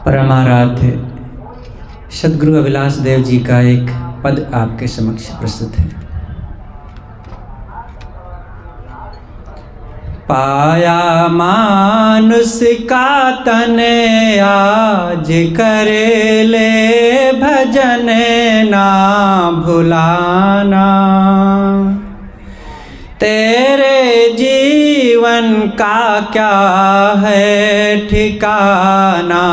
परमाराध्य सद्गुरु अभिलाष देव जी का एक पद आपके समक्ष प्रस्तुत है। पाया मानुष का तन आज करे ले भजन ना भुलाना, तेरे जीवन का क्या है ठिकाना।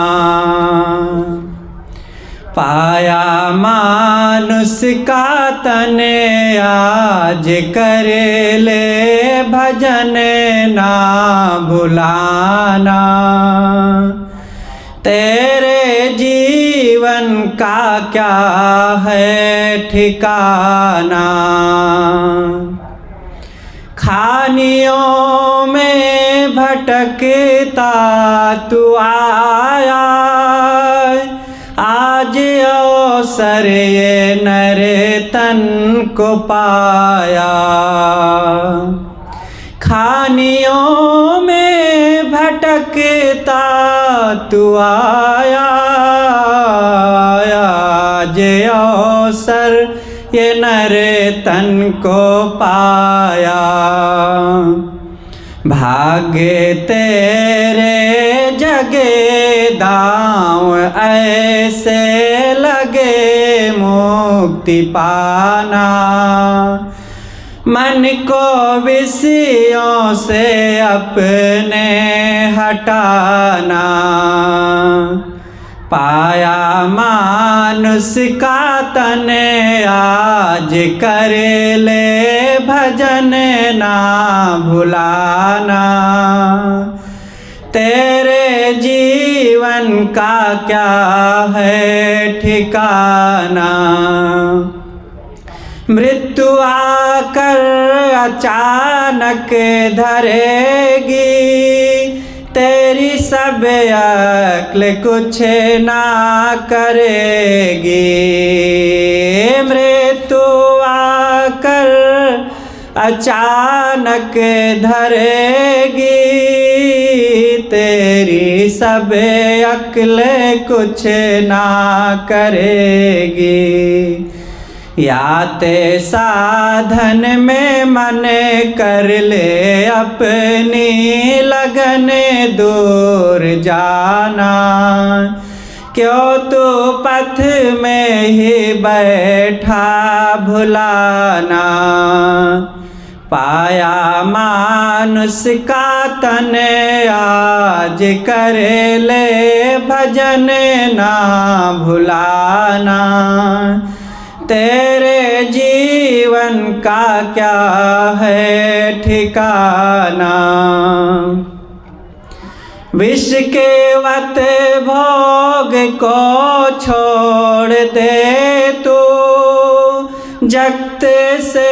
पाया मानुष का तन आज करे ले भजन ना भुलाना, तेरे जीवन का क्या है ठिकाना। खानियों में भटकता तू आया, आज अवसर ये नरे तन को पाया। खानियों में भटकता तू आया, आज अवसर ये नरे तन को पाया। भाग्य तेरे जगे दांव ऐसे लगे मुक्ति पाना, मन को विषयों से अपने हटाना। पाया मानुष का तन आज करे ले भजन ना भुलाना, तेरे जीवन का क्या है ठिकाना। मृत्यु आकर अचानक धरेगी, तेरी सब अक्ल कुछ ना करेगी। मृत्यु आकर अचानक धरेगी, तेरी सब अक्ल कुछ ना करेगी। याते साधन में मन कर ले अपनी लगन दूर जाना, क्यों तू पथ में ही बैठा भुलाना। पाया मानुष का तन आज करे ले भजन ना भुलाना, तेरे जीवन का क्या है ठिकाना। विष के वत भोग को छोड़ दे तू, जगत से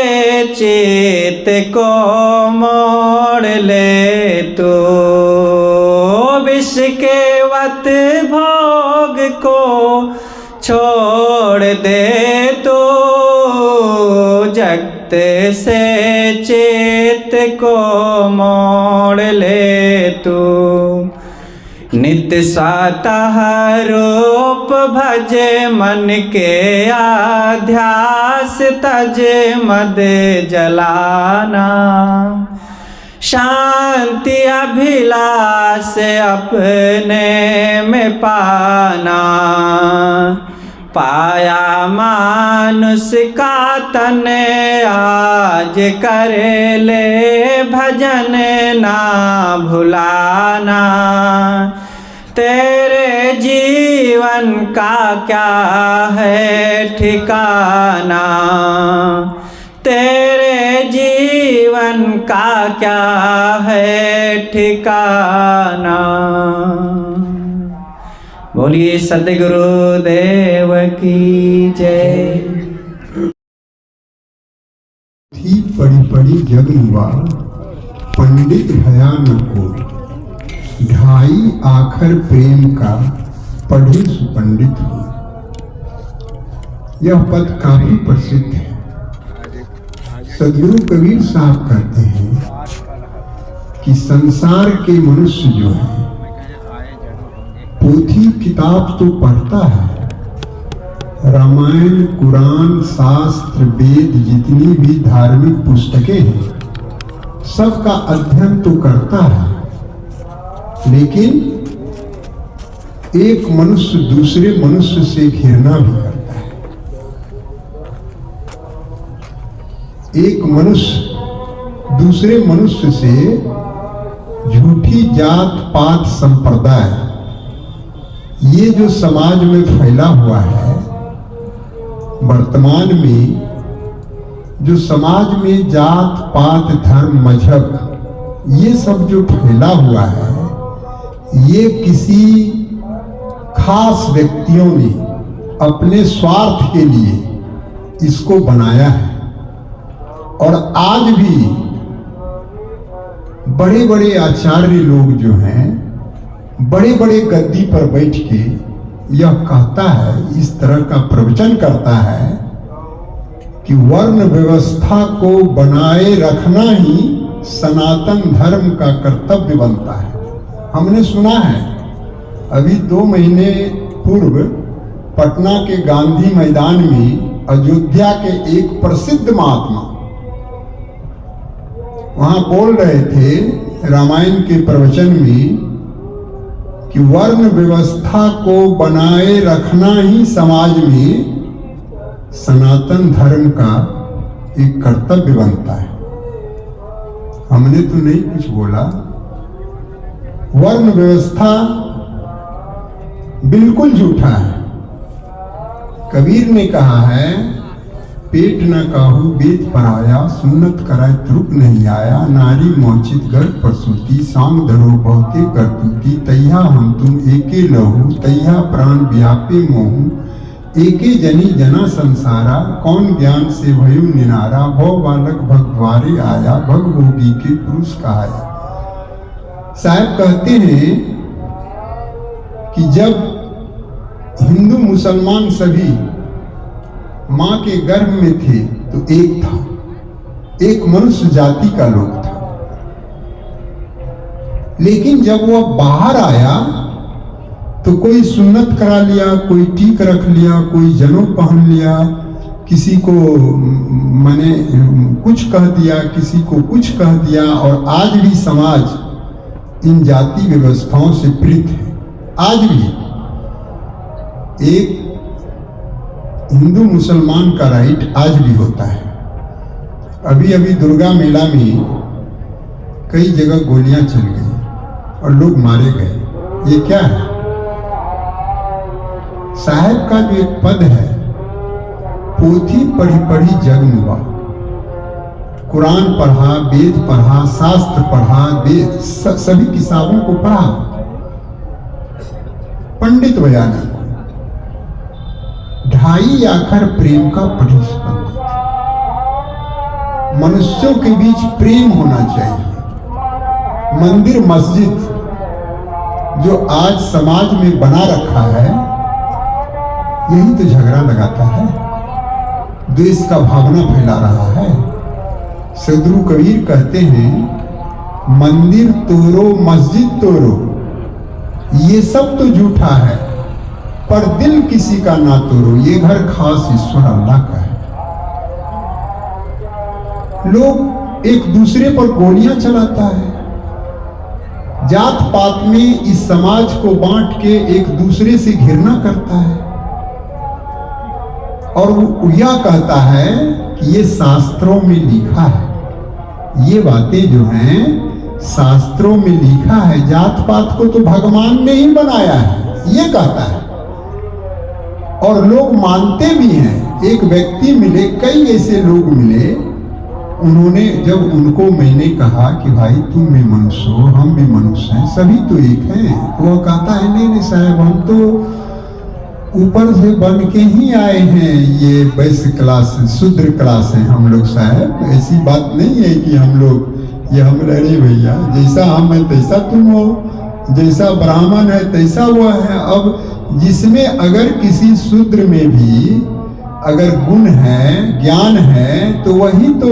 चित को मोड़ ले तू। विष के वत भोग को छोड़ दे तो, जगत से चित को मोड़ ले तू। नित्य स्वतः रूप भजे मन के आध्यास तज मद जलाना, शांति अभिलाष अपने में पाना। पाया मानुष का तन आज करे ले भजन ना भुलाना, तेरे जीवन का क्या है ठिकाना। तेरे जीवन का क्या है ठिकाना। बोलिए सद्गुरु देव की जय। थी पड़ी पड़ी जगनुआ पंडित भयान को, ढाई आखर प्रेम का पढ़े सुपंडित हो। यह पद काफी प्रसिद्ध है। सदगुरु कबीर साहब कहते हैं कि संसार के मनुष्य जो है पोथी किताब तो पढ़ता है, रामायण, कुरान, शास्त्र, वेद, जितनी भी धार्मिक पुस्तकें हैं सबका अध्ययन तो करता है, लेकिन एक मनुष्य दूसरे मनुष्य से घृणा भी करता है। एक मनुष्य दूसरे मनुष्य से झूठी जात पात संप्रदाय, ये जो समाज में फैला हुआ है, वर्तमान में जो समाज में जात पात धर्म मजहब ये सब जो फैला हुआ है, ये किसी खास व्यक्तियों ने अपने स्वार्थ के लिए इसको बनाया है। और आज भी बड़े बड़े आचार्य लोग जो हैं, बड़े बड़े गद्दी पर बैठ के यह कहता है, इस तरह का प्रवचन करता है कि वर्ण व्यवस्था को बनाए रखना ही सनातन धर्म का कर्तव्य बनता है। हमने सुना है अभी 2 महीने पूर्व पटना के गांधी मैदान में अयोध्या के एक प्रसिद्ध महात्मा वहां बोल रहे थे रामायण के प्रवचन में कि वर्ण व्यवस्था को बनाए रखना ही समाज में सनातन धर्म का एक कर्तव्य बनता है। हमने तो नहीं कुछ बोला। वर्ण व्यवस्था बिल्कुल झूठा है। कबीर ने कहा है, पेट न काहू वेद पराया, सुन्नत कराए त्रुप नहीं आया, नारी मोचित गर्भ प्रसूति, सांग धरो बहुते करतूती, तैया हम तुम एके लहू, तैया प्राण व्यापे मोहू, एके जनी जना संसारा, कौन ज्ञान से भयु निनारा, भव बालक भगद्वारे आया, भग भोगी के पुरुष कहाया। साहब कहते हैं कि जब हिंदू मुसलमान सभी मां के गर्भ में थे तो एक था, एक मनुष्य जाति का लोग था। लेकिन जब वह बाहर आया तो कोई सुन्नत करा लिया, कोई टीक रख लिया, कोई जनेऊ पहन लिया, किसी को माने कुछ कह दिया, किसी को कुछ कह दिया। और आज भी समाज इन जाति व्यवस्थाओं से प्रीत है। आज भी एक हिंदू मुसलमान का राइट आज भी होता है। अभी अभी दुर्गा मेला में कई जगह गोलियां चल गई और लोग मारे गए। ये क्या है? साहब का जो एक पद है, पोथी पढ़ी पढ़ी जग मुआ, कुरान पढ़ा, वेद पढ़ा, शास्त्र पढ़ा, सभी किताबों को पढ़ा, पंडित बयानी, ढाई आखर प्रेम का परिस्पंदित। मनुष्यों के बीच प्रेम होना चाहिए। मंदिर मस्जिद जो आज समाज में बना रखा है, यही तो झगड़ा लगाता है, द्वेष का भावना फैला रहा है। सदगुरु कबीर कहते हैं, मंदिर तोड़ो मस्जिद तोड़ो, ये सब तो झूठा है, पर दिल किसी का ना तोड़ो, ये घर खास ईश्वर अल्लाह का है। लोग एक दूसरे पर गोलियां चलाता है। जात पात में इस समाज को बांट के एक दूसरे से घृणा करता है और वो यह कहता है कि ये शास्त्रों में लिखा है। ये बातें जो हैं शास्त्रों में लिखा है, जात पात को तो भगवान ने ही बनाया है, ये कहता है। और लोग मानते भी हैं। एक व्यक्ति मिले, कई ऐसे लोग मिले, उन्होंने जब उनको मैंने कहा कि भाई तुम भी मनुष्य हो, हम भी मनुष्य हैं, सभी तो एक हैं, तो वो कहता है नहीं नहीं साहब, हम तो ऊपर से बन के ही आए हैं, ये वैश्य क्लास, शूद्र क्लास है हम लोग साहब। ऐसी बात नहीं है कि हम लोग ये हम लड़े भैया, जैसा हम है तैसा तुम हो, जैसा ब्राह्मण है तैसा वो है। अब जिसमें अगर किसी शूद्र में भी अगर गुण है, ज्ञान है, तो वही तो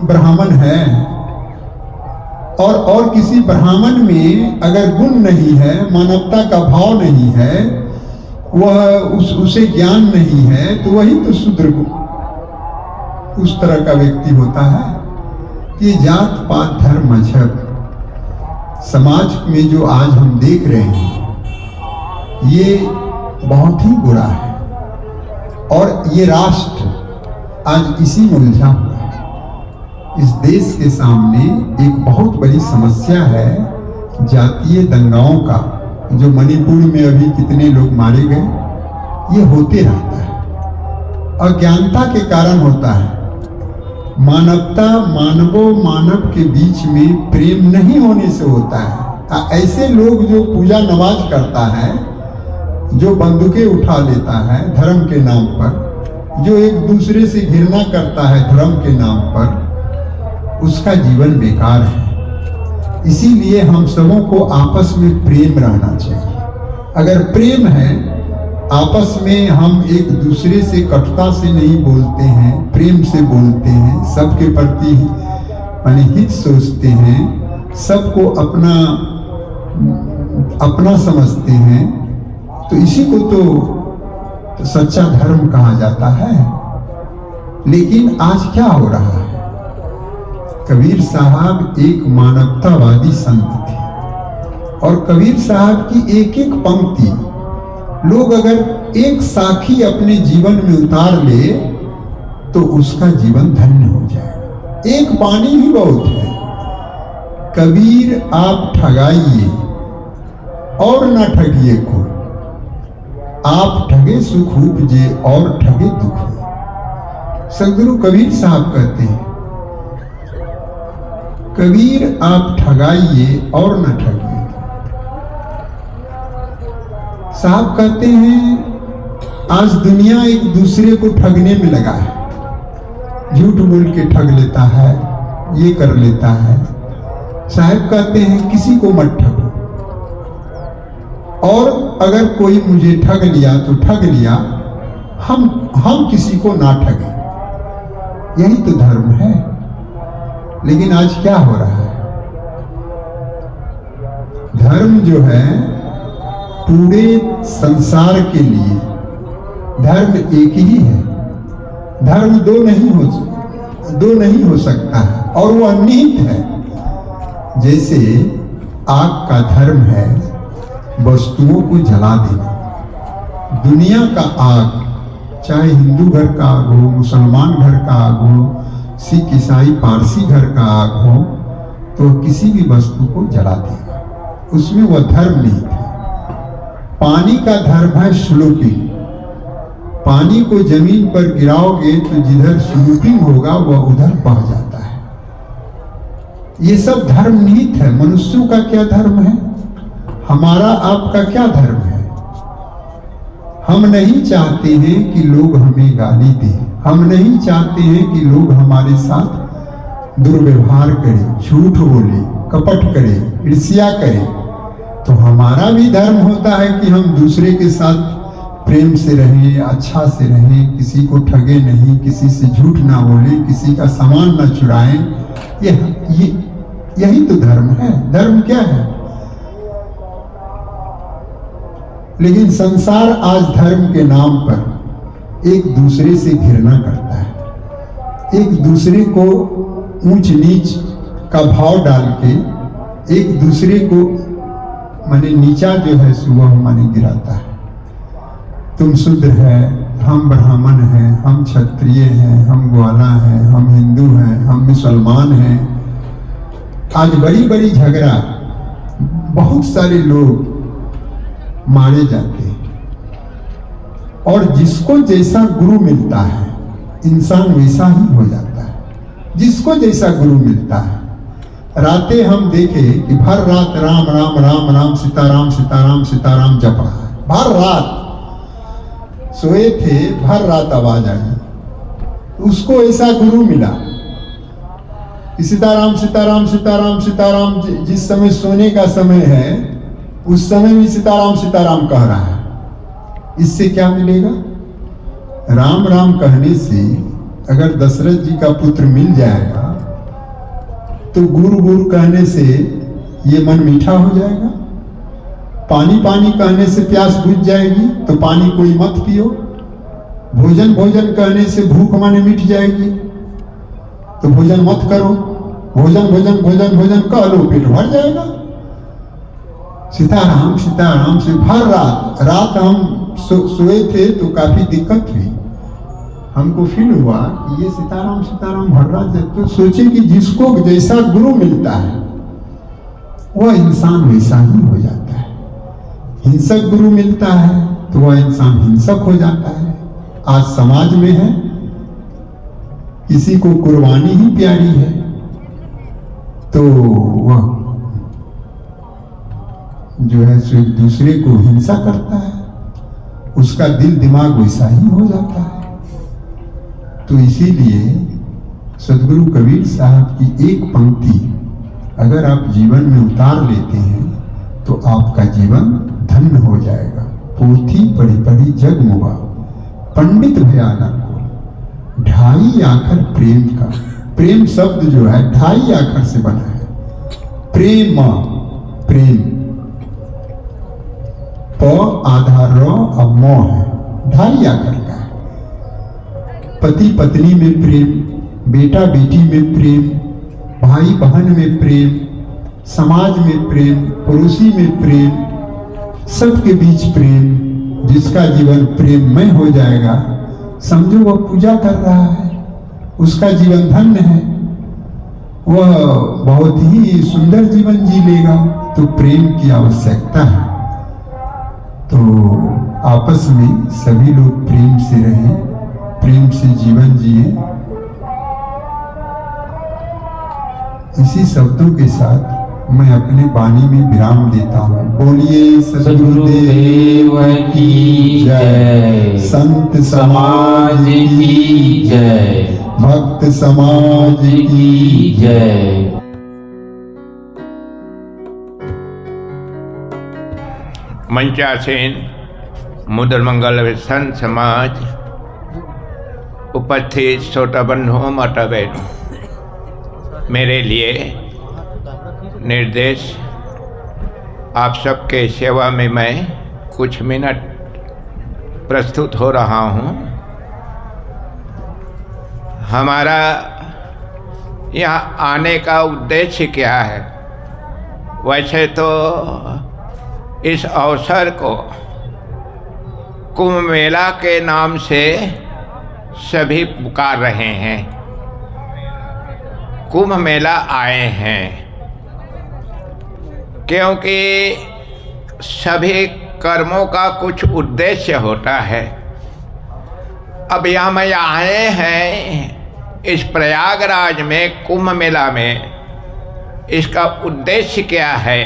ब्राह्मण है। और किसी ब्राह्मण में अगर गुण नहीं है, मानवता का भाव नहीं है, वह उसे ज्ञान नहीं है, तो वही तो शूद्र उस तरह का व्यक्ति होता है। कि जात पात धर्म मजहब समाज में जो आज हम देख रहे हैं, ये बहुत ही बुरा है और ये राष्ट्र आज इसी में उलझा हुआ है। इस देश के सामने एक बहुत बड़ी समस्या है जातीय दंगाओं का, जो मणिपुर में अभी कितने लोग मारे गए, ये होते रहता है। अज्ञानता के कारण होता है। मानवता मानव के बीच में प्रेम नहीं होने से होता है। ऐसे लोग जो पूजा नमाज करता है, जो बंदूकें उठा लेता है धर्म के नाम पर, जो एक दूसरे से घृणा करता है धर्म के नाम पर, उसका जीवन बेकार है। इसीलिए हम सबों को आपस में प्रेम रहना चाहिए। अगर प्रेम है, आपस में हम एक दूसरे से कटुता से नहीं बोलते हैं, प्रेम से बोलते हैं, सबके प्रति माने हित सोचते हैं, सबको अपना समझते हैं, तो इसी को तो सच्चा धर्म कहा जाता है। लेकिन आज क्या हो रहा है? कबीर साहब एक मानवतावादी संत थे और कबीर साहब की एक एक पंक्ति लोग अगर एक साखी अपने जीवन में उतार ले तो उसका जीवन धन्य हो जाएगा। एक वाणी ही बहुत है। कबीर आप ठगाइए और न ठगिए को, आप ठगे सुख उपजे और ठगे दुख हो। सदगुरु कबीर साहब कहते हैं, कबीर आप ठगाइए और न ठगिए। साहब कहते हैं आज दुनिया एक दूसरे को ठगने में लगा है, झूठ बोल के ठग लेता है, ये कर लेता है। साहब कहते हैं किसी को मत ठगो, और अगर कोई मुझे ठग लिया तो ठग लिया, हम किसी को ना ठगे। यही तो धर्म है। लेकिन आज क्या हो रहा है? धर्म जो है पूरे संसार के लिए धर्म एक ही है। धर्म दो नहीं हो सकता है, और वो निहित है। जैसे आग का धर्म है वस्तुओं को जला देना। दुनिया का आग, चाहे हिंदू घर का आग हो, मुसलमान घर का आग हो, सिख ईसाई पारसी घर का आग हो, तो किसी भी वस्तु को जला देगा। उसमें वह धर्म नहीं है। पानी का धर्म है स्लोपिंग। पानी को जमीन पर गिराओगे तो जिधर स्लोपिंग होगा वह उधर बह जाता है। ये सब धर्म निहित है। मनुष्यों का क्या धर्म है? हमारा आपका क्या धर्म है? हम नहीं चाहते हैं कि लोग हमें गाली दें, हम नहीं चाहते हैं कि लोग हमारे साथ दुर्व्यवहार करें, झूठ बोले, कपट करें, ईर्ष्या करें। तो हमारा भी धर्म होता है कि हम दूसरे के साथ प्रेम से रहें, अच्छा से रहें, किसी को ठगे नहीं, किसी से झूठ ना बोले, किसी का सामान ना चुराएं। यही तो धर्म है। धर्म क्या है? लेकिन संसार आज धर्म के नाम पर एक दूसरे से घृणा करता है, एक दूसरे को ऊंच नीच का भाव डाल के एक दूसरे को माने नीचा जो है सुबह माने गिराता है। तुम शूद्र है, हम ब्राह्मण हैं, हम क्षत्रिय हैं, हम ग्वाला हैं, हम हिंदू हैं, हम मुसलमान हैं। आज बड़ी बड़ी झगड़ा, बहुत सारे लोग मारे जाते हैं। और जिसको जैसा गुरु मिलता है इंसान वैसा ही हो जाता है। जिसको जैसा गुरु मिलता है। रातें हम देखे कि भर रात राम राम राम राम सीताराम सीताराम सीताराम जप रहा है। भर रात सोए थे, भर रात आवाज आई। उसको ऐसा गुरु मिला सीताराम सीताराम सीताराम सीताराम। जिस समय सोने का समय है उस समय भी सीताराम सीताराम कह रहा है। इससे क्या मिलेगा? राम राम कहने से अगर दशरथ जी का पुत्र मिल जाएगा तो गुरु गुरु कहने से ये मन मीठा हो जाएगा। पानी पानी कहने से प्यास बुझ जाएगी, तो पानी कोई मत पियो। भोजन भोजन कहने से भूख माने मिट जाएगी, तो भोजन मत करो। भोजन भोजन भोजन भोजन कह लो, पेट भर जाएगा। सीताराम से भर रात हम सोए थे तो काफी दिक्कत हुई। हमको फील हुआ कि ये सीताराम भर रात है। तो सोचे कि जिसको जैसा गुरु मिलता है वह इंसान वैसा ही हो जाता है। हिंसक गुरु मिलता है तो वह इंसान हिंसक हो जाता है। आज समाज में है, किसी को कुर्बानी ही प्यारी है तो वह जो है सो एक दूसरे को हिंसा करता है, उसका दिल दिमाग वैसा ही हो जाता है। तो इसीलिए सदगुरु कबीर साहब की एक पंक्ति अगर आप जीवन में उतार लेते हैं तो आपका जीवन धन्य हो जाएगा। पोथी पढ़ी पढ़ी जग मुआ, पंडित भयानक को, ढाई आखर प्रेम का। प्रेम शब्द जो है 2.5 आखर से बना है। प्रेम प आधा र अब म है, 2.5 आखर का है। पति पत्नी में प्रेम, बेटा बेटी में प्रेम, भाई बहन में प्रेम, समाज में प्रेम, पड़ोसी में प्रेम, सबके बीच प्रेम। जिसका जीवन प्रेममय हो जाएगा, समझो वह पूजा कर रहा है, उसका जीवन धन्य है, वह बहुत ही सुंदर जीवन जी लेगा। तो प्रेम की आवश्यकता है। तो आपस में सभी लोग प्रेम से रहें, प्रेम से जीवन जिए। इसी शब्दों के साथ मैं अपने वाणी में विराम देता हूँ। बोलिए सद्गुरुदेव की जय, संत समाज की जय, भक्त समाज की जय। मंचासीन मुद्र मंगल संत समाज, उपस्थित छोटा बंधु माता बहनों, मेरे लिए निर्देश आप सबके सेवा में मैं कुछ मिनट प्रस्तुत हो रहा हूँ। हमारा यहाँ आने का उद्देश्य क्या है? वैसे तो इस अवसर को कुंभ मेला के नाम से सभी पुकार रहे हैं। कुंभ मेला आए हैं क्योंकि सभी कर्मों का कुछ उद्देश्य होता है। अब यहाँ में आए हैं इस प्रयागराज में कुंभ मेला में। इसका उद्देश्य क्या है?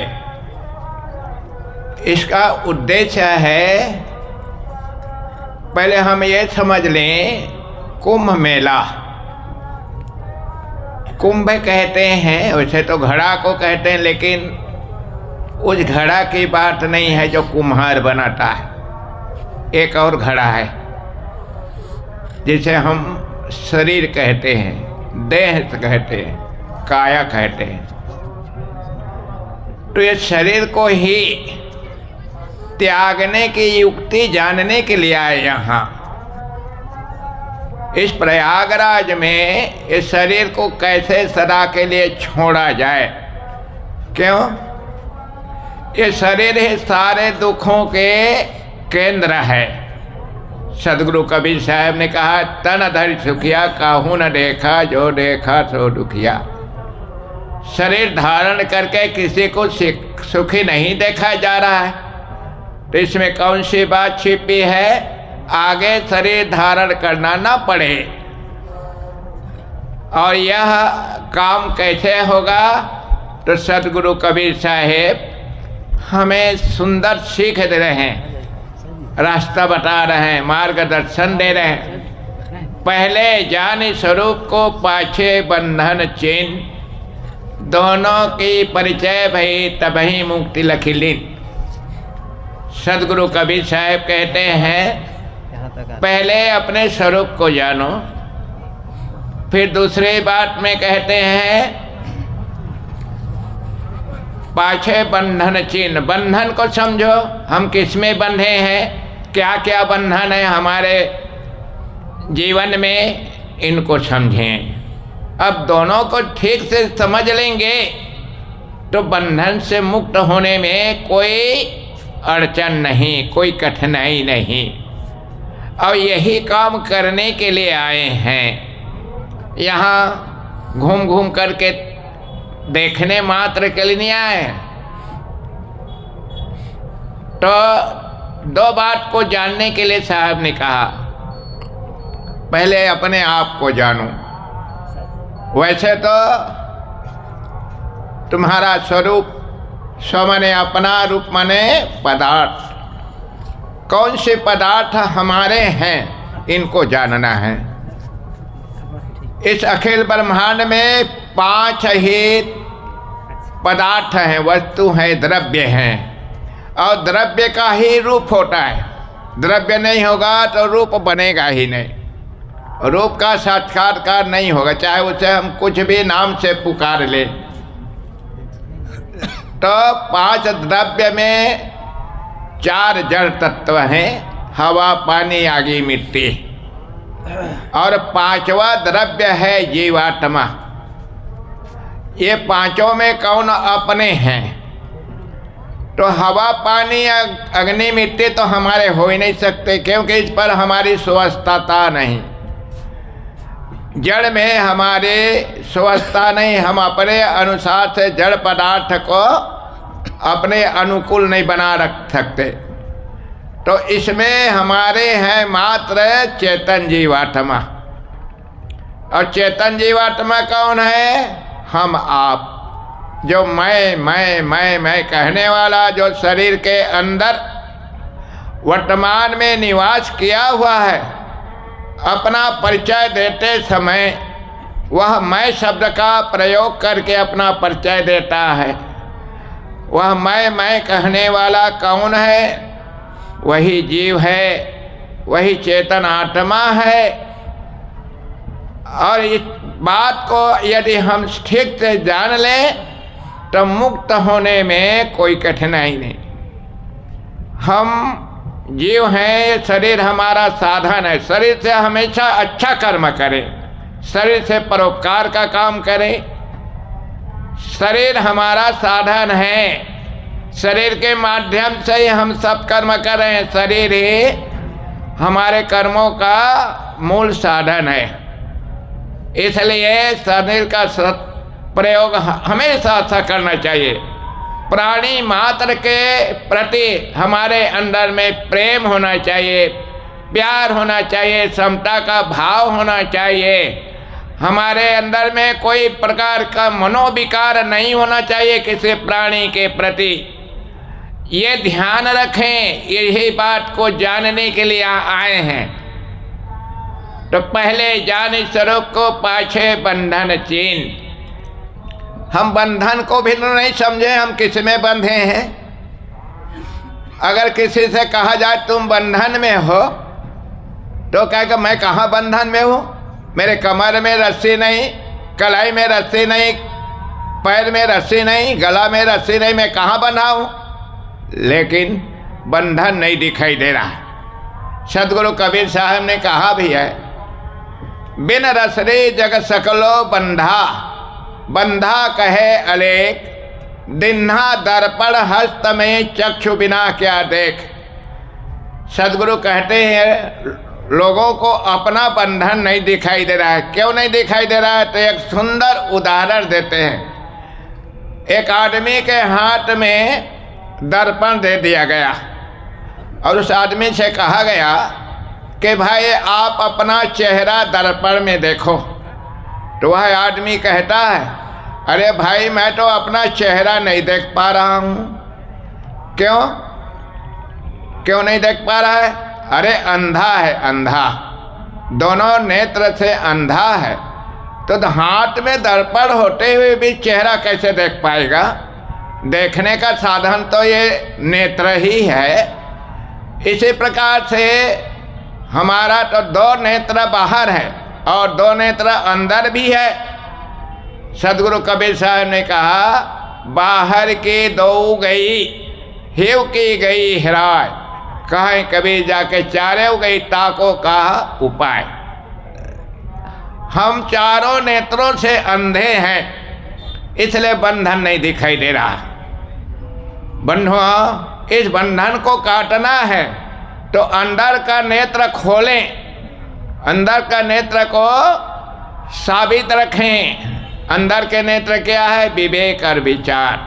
इसका उद्देश्य है, पहले हम ये समझ लें, कुंभ मेला, कुंभ कहते हैं, वैसे तो घड़ा को कहते हैं, लेकिन उस घड़ा की बात नहीं है जो कुम्हार बनाता है। एक और घड़ा है जिसे हम शरीर कहते हैं, देह कहते हैं, काया कहते हैं। तो ये शरीर को ही त्यागने की युक्ति जानने के लिए आए यहाँ इस प्रयागराज में। इस शरीर को कैसे सदा के लिए छोड़ा जाए? क्यों? ये शरीर ही सारे दुखों के केंद्र है। सदगुरु कबीर साहब ने कहा, तन धरि सुखिया काहू न देखा, जो देखा सो दुखिया। शरीर धारण करके किसी को सुखी नहीं देखा जा रहा है, तो इसमें कौन सी बात छिपी है? आगे शरीर धारण करना ना पड़े। और यह काम कैसे होगा? तो सदगुरु कबीर साहेब हमें सुंदर सीख दे रहे हैं, रास्ता बता रहे हैं, मार्गदर्शन दे रहे हैं। पहले जान स्वरूप को, पाछे बंधन चिन्ह, दोनों की परिचय भई तबही मुक्ति लखिलीन। सदगुरु कबीर साहब कहते हैं, पहले अपने स्वरूप को जानो। फिर दूसरी बात में कहते हैं पाछे बंधन चिन्ह, बंधन को समझो, हम किस में बंधे हैं, क्या क्या बंधन है हमारे जीवन में, इनको समझें। अब दोनों को ठीक से समझ लेंगे तो बंधन से मुक्त होने में कोई अड़चन नहीं, कोई कठिनाई नहीं। और यही काम करने के लिए आए हैं। यहाँ घूम घूम करके देखने मात्र के लिए नहीं आए। तो दो बात को जानने के लिए साहब ने कहा, पहले अपने आप को जानो। वैसे तो तुम्हारा स्वरूप स्व माने अपना, रूप माने पदार्थ। कौन से पदार्थ हमारे हैं इनको जानना है। इस अखिल ब्रह्मांड में 5 ही पदार्थ हैं, वस्तु हैं, द्रव्य हैं। और द्रव्य का ही रूप होता है। द्रव्य नहीं होगा तो रूप बनेगा ही नहीं। रूप का साक्षात्कार नहीं होगा, चाहे उसे हम कुछ भी नाम से पुकार ले। तो 5 द्रव्य में 4 जड़ तत्व हैं, हवा, पानी, आगी, मिट्टी। और 5वां द्रव्य है जीवात्मा। ये 5 में कौन अपने हैं? तो हवा, पानी, अग्नि, मिट्टी तो हमारे हो ही नहीं सकते, क्योंकि इस पर हमारी स्वस्थता नहीं। जड़ में हमारे स्वस्थता नहीं, हम अपने अनुसार से जड़ पदार्थ को अपने अनुकूल नहीं बना रख सकते। तो इसमें हमारे हैं मात्र चेतन जीवात्मा। और चेतन जीवात्मा कौन है? हम आप, जो मैं कहने वाला, जो शरीर के अंदर वर्तमान में निवास किया हुआ है। अपना परिचय देते समय वह मैं शब्द का प्रयोग करके अपना परिचय देता है। वह मैं कहने वाला कौन है? वही जीव है, वही चेतन आत्मा है। और इस बात को यदि हम ठीक से जान लें तो मुक्त होने में कोई कठिनाई नहीं। हम जीव हैं, शरीर हमारा साधन है। शरीर से हमेशा अच्छा कर्म करें, शरीर से परोपकार का काम करें। शरीर हमारा साधन है, शरीर के माध्यम से ही हम सब कर्म करें। शरीर ही हमारे कर्मों का मूल साधन है। इसलिए शरीर का प्रयोग हमेशा अच्छा करना चाहिए। प्राणी मात्र के प्रति हमारे अंदर में प्रेम होना चाहिए, प्यार होना चाहिए, समता का भाव होना चाहिए। हमारे अंदर में कोई प्रकार का मनोविकार नहीं होना चाहिए किसी प्राणी के प्रति। ये ध्यान रखें, यही बात को जानने के लिए आए हैं। तो पहले जान स्वरूप को, पाछे बंधन चिन्ह। हम बंधन को भी नहीं समझे, हम किस में बंधे हैं। अगर किसी से कहा जाए तुम बंधन में हो, तो कहेगा मैं कहाँ बंधन में हूँ? मेरे कमर में रस्सी नहीं, कलाई में रस्सी नहीं, पैर में रस्सी नहीं, गला में रस्सी नहीं, मैं कहाँ बंधा हूँ? लेकिन बंधन नहीं दिखाई दे रहा। सदगुरु कबीर साहब ने कहा भी है, बिन रसरे जग सकलो बंधा, बंधा कहे अलेख, दिन्हा दर्पण हस्त में चक्षु बिना क्या देख। सदगुरु कहते हैं लोगों को अपना बंधन नहीं दिखाई दे रहा है। क्यों नहीं दिखाई दे रहा है? तो एक सुंदर उदाहरण देते हैं। एक आदमी के हाथ में दर्पण दे दिया गया और उस आदमी से कहा गया कि भाई आप अपना चेहरा दर्पण में देखो। तो वह आदमी कहता है, अरे भाई मैं तो अपना चेहरा नहीं देख पा रहा हूँ। क्यों नहीं देख पा रहा है? अरे अंधा है, अंधा, दोनों नेत्र से अंधा है। तो हाथ में दर्पण होते हुए भी चेहरा कैसे देख पाएगा? देखने का साधन तो ये नेत्र ही है। इसी प्रकार से हमारा तो 2 नेत्र बाहर है और 2 नेत्र अंदर भी है। सदगुरु कबीर साहब ने कहा बाहर की दो गई, हिव की गई हिराय, कहें कभी जाके चारे गई ताको का उपाय। हम चारों नेत्रों से अंधे हैं, इसलिए बंधन नहीं दिखाई दे रहा। बंधुओं, इस बंधन को काटना है तो अंदर का नेत्र खोलें, अंदर का नेत्र को साबित रखें। अंदर के नेत्र क्या है? विवेक और विचार।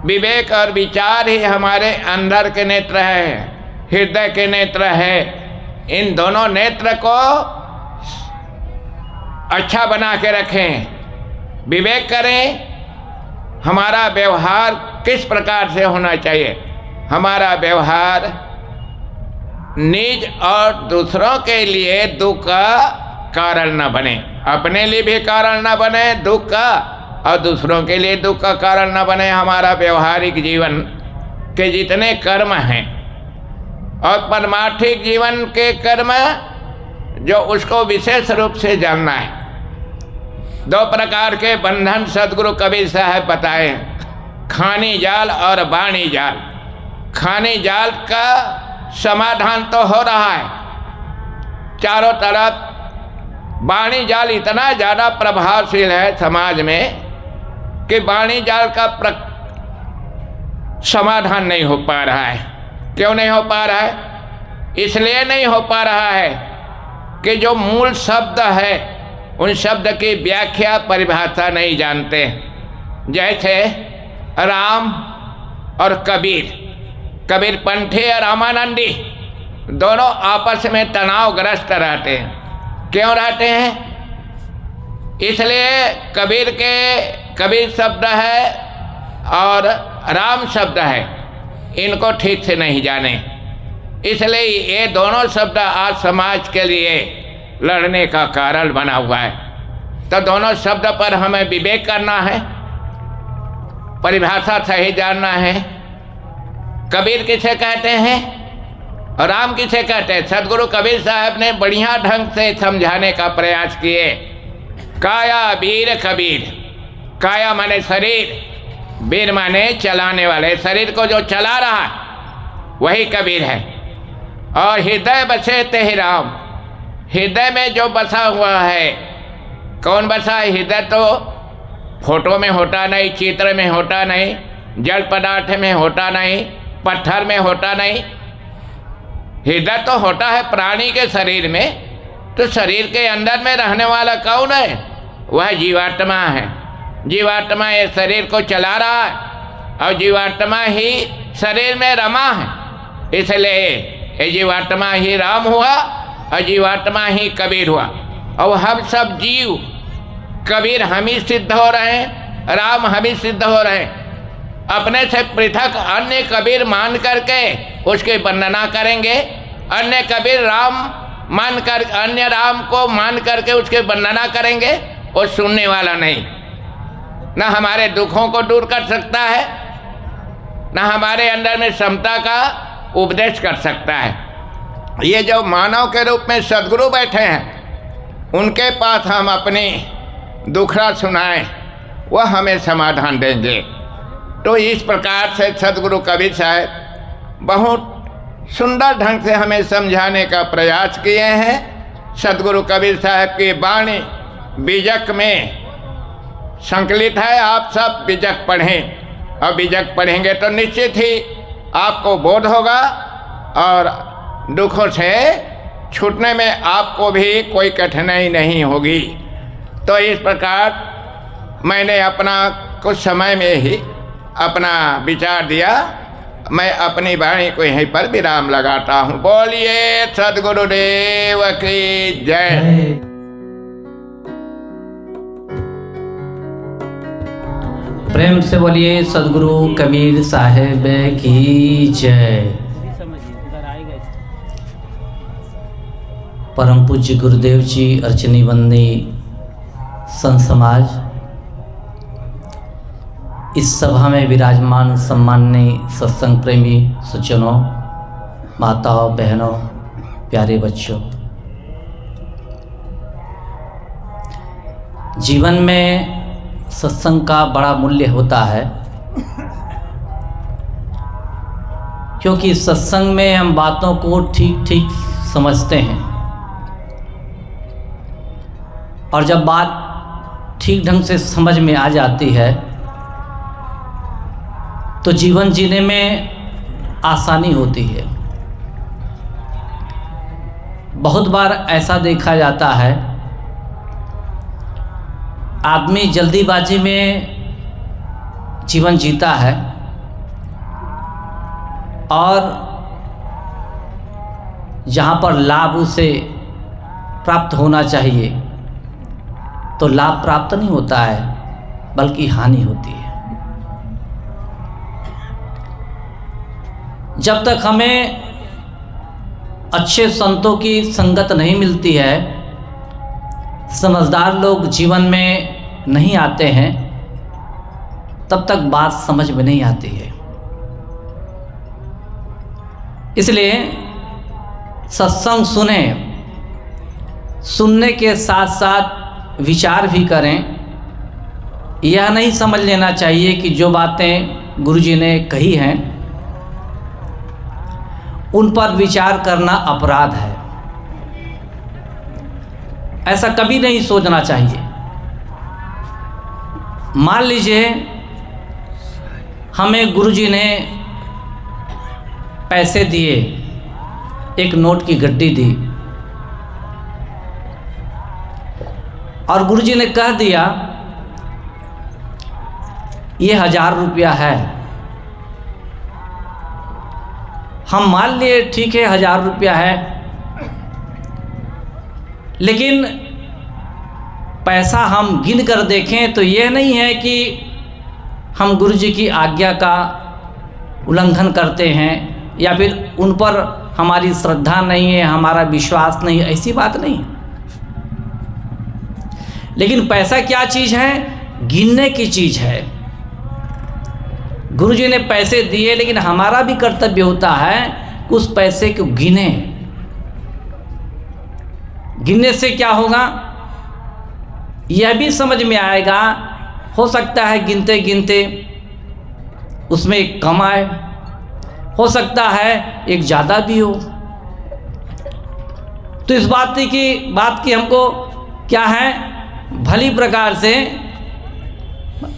विवेक और विचार ही हमारे अंदर के नेत्र है, हृदय के नेत्र है। इन दोनों नेत्र को अच्छा बना के रखें, विवेक करें। हमारा व्यवहार किस प्रकार से होना चाहिए? हमारा व्यवहार निज और दूसरों के लिए दुख का कारण न बने, अपने लिए भी कारण न बने दुख का, और दूसरों के लिए दुख का कारण न बने। हमारा व्यवहारिक जीवन के जितने कर्म हैं और परमार्थिक जीवन के कर्म जो उसको विशेष रूप से जानना है। दो प्रकार के बंधन सदगुरु कबीर साहब बताए, खानी जाल और बाणी जाल। खानी जाल का समाधान तो हो रहा है चारों तरफ, बाणी जाल इतना ज़्यादा प्रभावशील है समाज में कि बाणी जाल का समाधान नहीं हो पा रहा है। क्यों नहीं हो पा रहा है? इसलिए नहीं हो पा रहा है कि जो मूल शब्द है उन शब्द की व्याख्या परिभाषा नहीं जानते। जैसे राम और कबीर, कबीर पंथी और रामानंदी दोनों आपस में तनावग्रस्त रहते हैं। क्यों रहते हैं? इसलिए कबीर शब्द है और राम शब्द है, इनको ठीक से नहीं जाने। इसलिए ये दोनों शब्द आज समाज के लिए लड़ने का कारण बना हुआ है। तो दोनों शब्द पर हमें विवेक करना है, परिभाषा सही जानना है। कबीर किसे कहते हैं और राम किसे कहते हैं? सदगुरु कबीर साहब ने बढ़िया ढंग से समझाने का प्रयास किए। काया वीर कबीर, काया माने शरीर, वीर माने चलाने वाले, शरीर को जो चला रहा वही कबीर है। और हृदय बसे ते राम, हृदय में जो बसा हुआ है, कौन बसा है? हृदय तो फोटो में होता नहीं, चित्र में होता नहीं, जल पदार्थ में होता नहीं, पत्थर में होता नहीं। हृदय तो होता है प्राणी के शरीर में। तो शरीर के अंदर में रहने वाला कौन है? वह जीवात्मा है। जीवात्मा ये शरीर को चला रहा है और जीवात्मा ही शरीर में रमा है। इसलिए ये जीवात्मा ही राम हुआ और जीवात्मा ही कबीर हुआ। और हम सब जीव, कबीर हम ही सिद्ध हो रहे हैं, राम हम ही सिद्ध हो रहे हैं। अपने से पृथक अन्य कबीर मान करके उसकी वंदना करेंगे, अन्य कबीर राम मानकर, अन्य राम को मान करके उसकी वंदना करेंगे, वो सुनने वाला नहीं। न हमारे दुखों को दूर कर सकता है, न हमारे अंदर में समता का उपदेश कर सकता है। ये जो मानव के रूप में सदगुरु बैठे हैं, उनके पास हम अपनी दुखड़ा सुनाएं, वह हमें समाधान देंगे। तो इस प्रकार से सदगुरु कबीर साहब बहुत सुंदर ढंग से हमें समझाने का प्रयास किए हैं। सदगुरु कबीर साहब की वाणी बीजक में संकलित है। आप सब बीजक पढ़ें, और बीजक पढ़ेंगे तो निश्चित ही आपको बोध होगा और दुखों से छूटने में आपको भी कोई कठिनाई नहीं होगी। तो इस प्रकार मैंने अपना कुछ समय में ही अपना विचार दिया। मैं अपनी वाणी को यहीं पर विराम लगाता हूँ। बोलिए सद्गुरुदेव की जय। प्रेम से बोलिए सदगुरु कबीर साहेब की जय। परम पूज्य गुरुदेव जी, अर्चनी वंदनी संत समाज, इस सभा में विराजमान सम्माननीय सत्संग प्रेमी सज्जनों, माताओं, बहनों, प्यारे बच्चों, जीवन में सत्संग का बड़ा मूल्य होता है, क्योंकि सत्संग में हम बातों को ठीक ठीक समझते हैं, और जब बात ठीक ढंग से समझ में आ जाती है तो जीवन जीने में आसानी होती है। बहुत बार ऐसा देखा जाता है, आदमी जल्दीबाजी में जीवन जीता है और जहाँ पर लाभ उसे प्राप्त होना चाहिए तो लाभ प्राप्त नहीं होता है, बल्कि हानि होती है। जब तक हमें अच्छे संतों की संगत नहीं मिलती है, समझदार लोग जीवन में नहीं आते हैं, तब तक बात समझ में नहीं आती है। इसलिए सत्संग सुने, सुनने के साथ साथ विचार भी करें। यह नहीं समझ लेना चाहिए कि जो बातें गुरुजी ने कही हैं उन पर विचार करना अपराध है, ऐसा कभी नहीं सोचना चाहिए। मान लीजिए हमें गुरुजी ने पैसे दिए, एक नोट की गड्डी दी और गुरुजी ने कह दिया ये 1000 रुपया है। हम मान लिए ठीक है 1000 रुपया है, लेकिन पैसा हम गिन कर देखें तो यह नहीं है कि हम गुरुजी की आज्ञा का उल्लंघन करते हैं या फिर उन पर हमारी श्रद्धा नहीं है, हमारा विश्वास नहीं है, ऐसी बात नहीं। लेकिन पैसा क्या चीज़ है? गिनने की चीज़ है। गुरुजी ने पैसे दिए, लेकिन हमारा भी कर्तव्य होता है कि उस पैसे को गिने। गिनने से क्या होगा यह भी समझ में आएगा। हो सकता है गिनते गिनते उसमें एक कम आए, हो सकता है एक ज़्यादा भी हो। तो इस बात की हमको क्या है, भली प्रकार से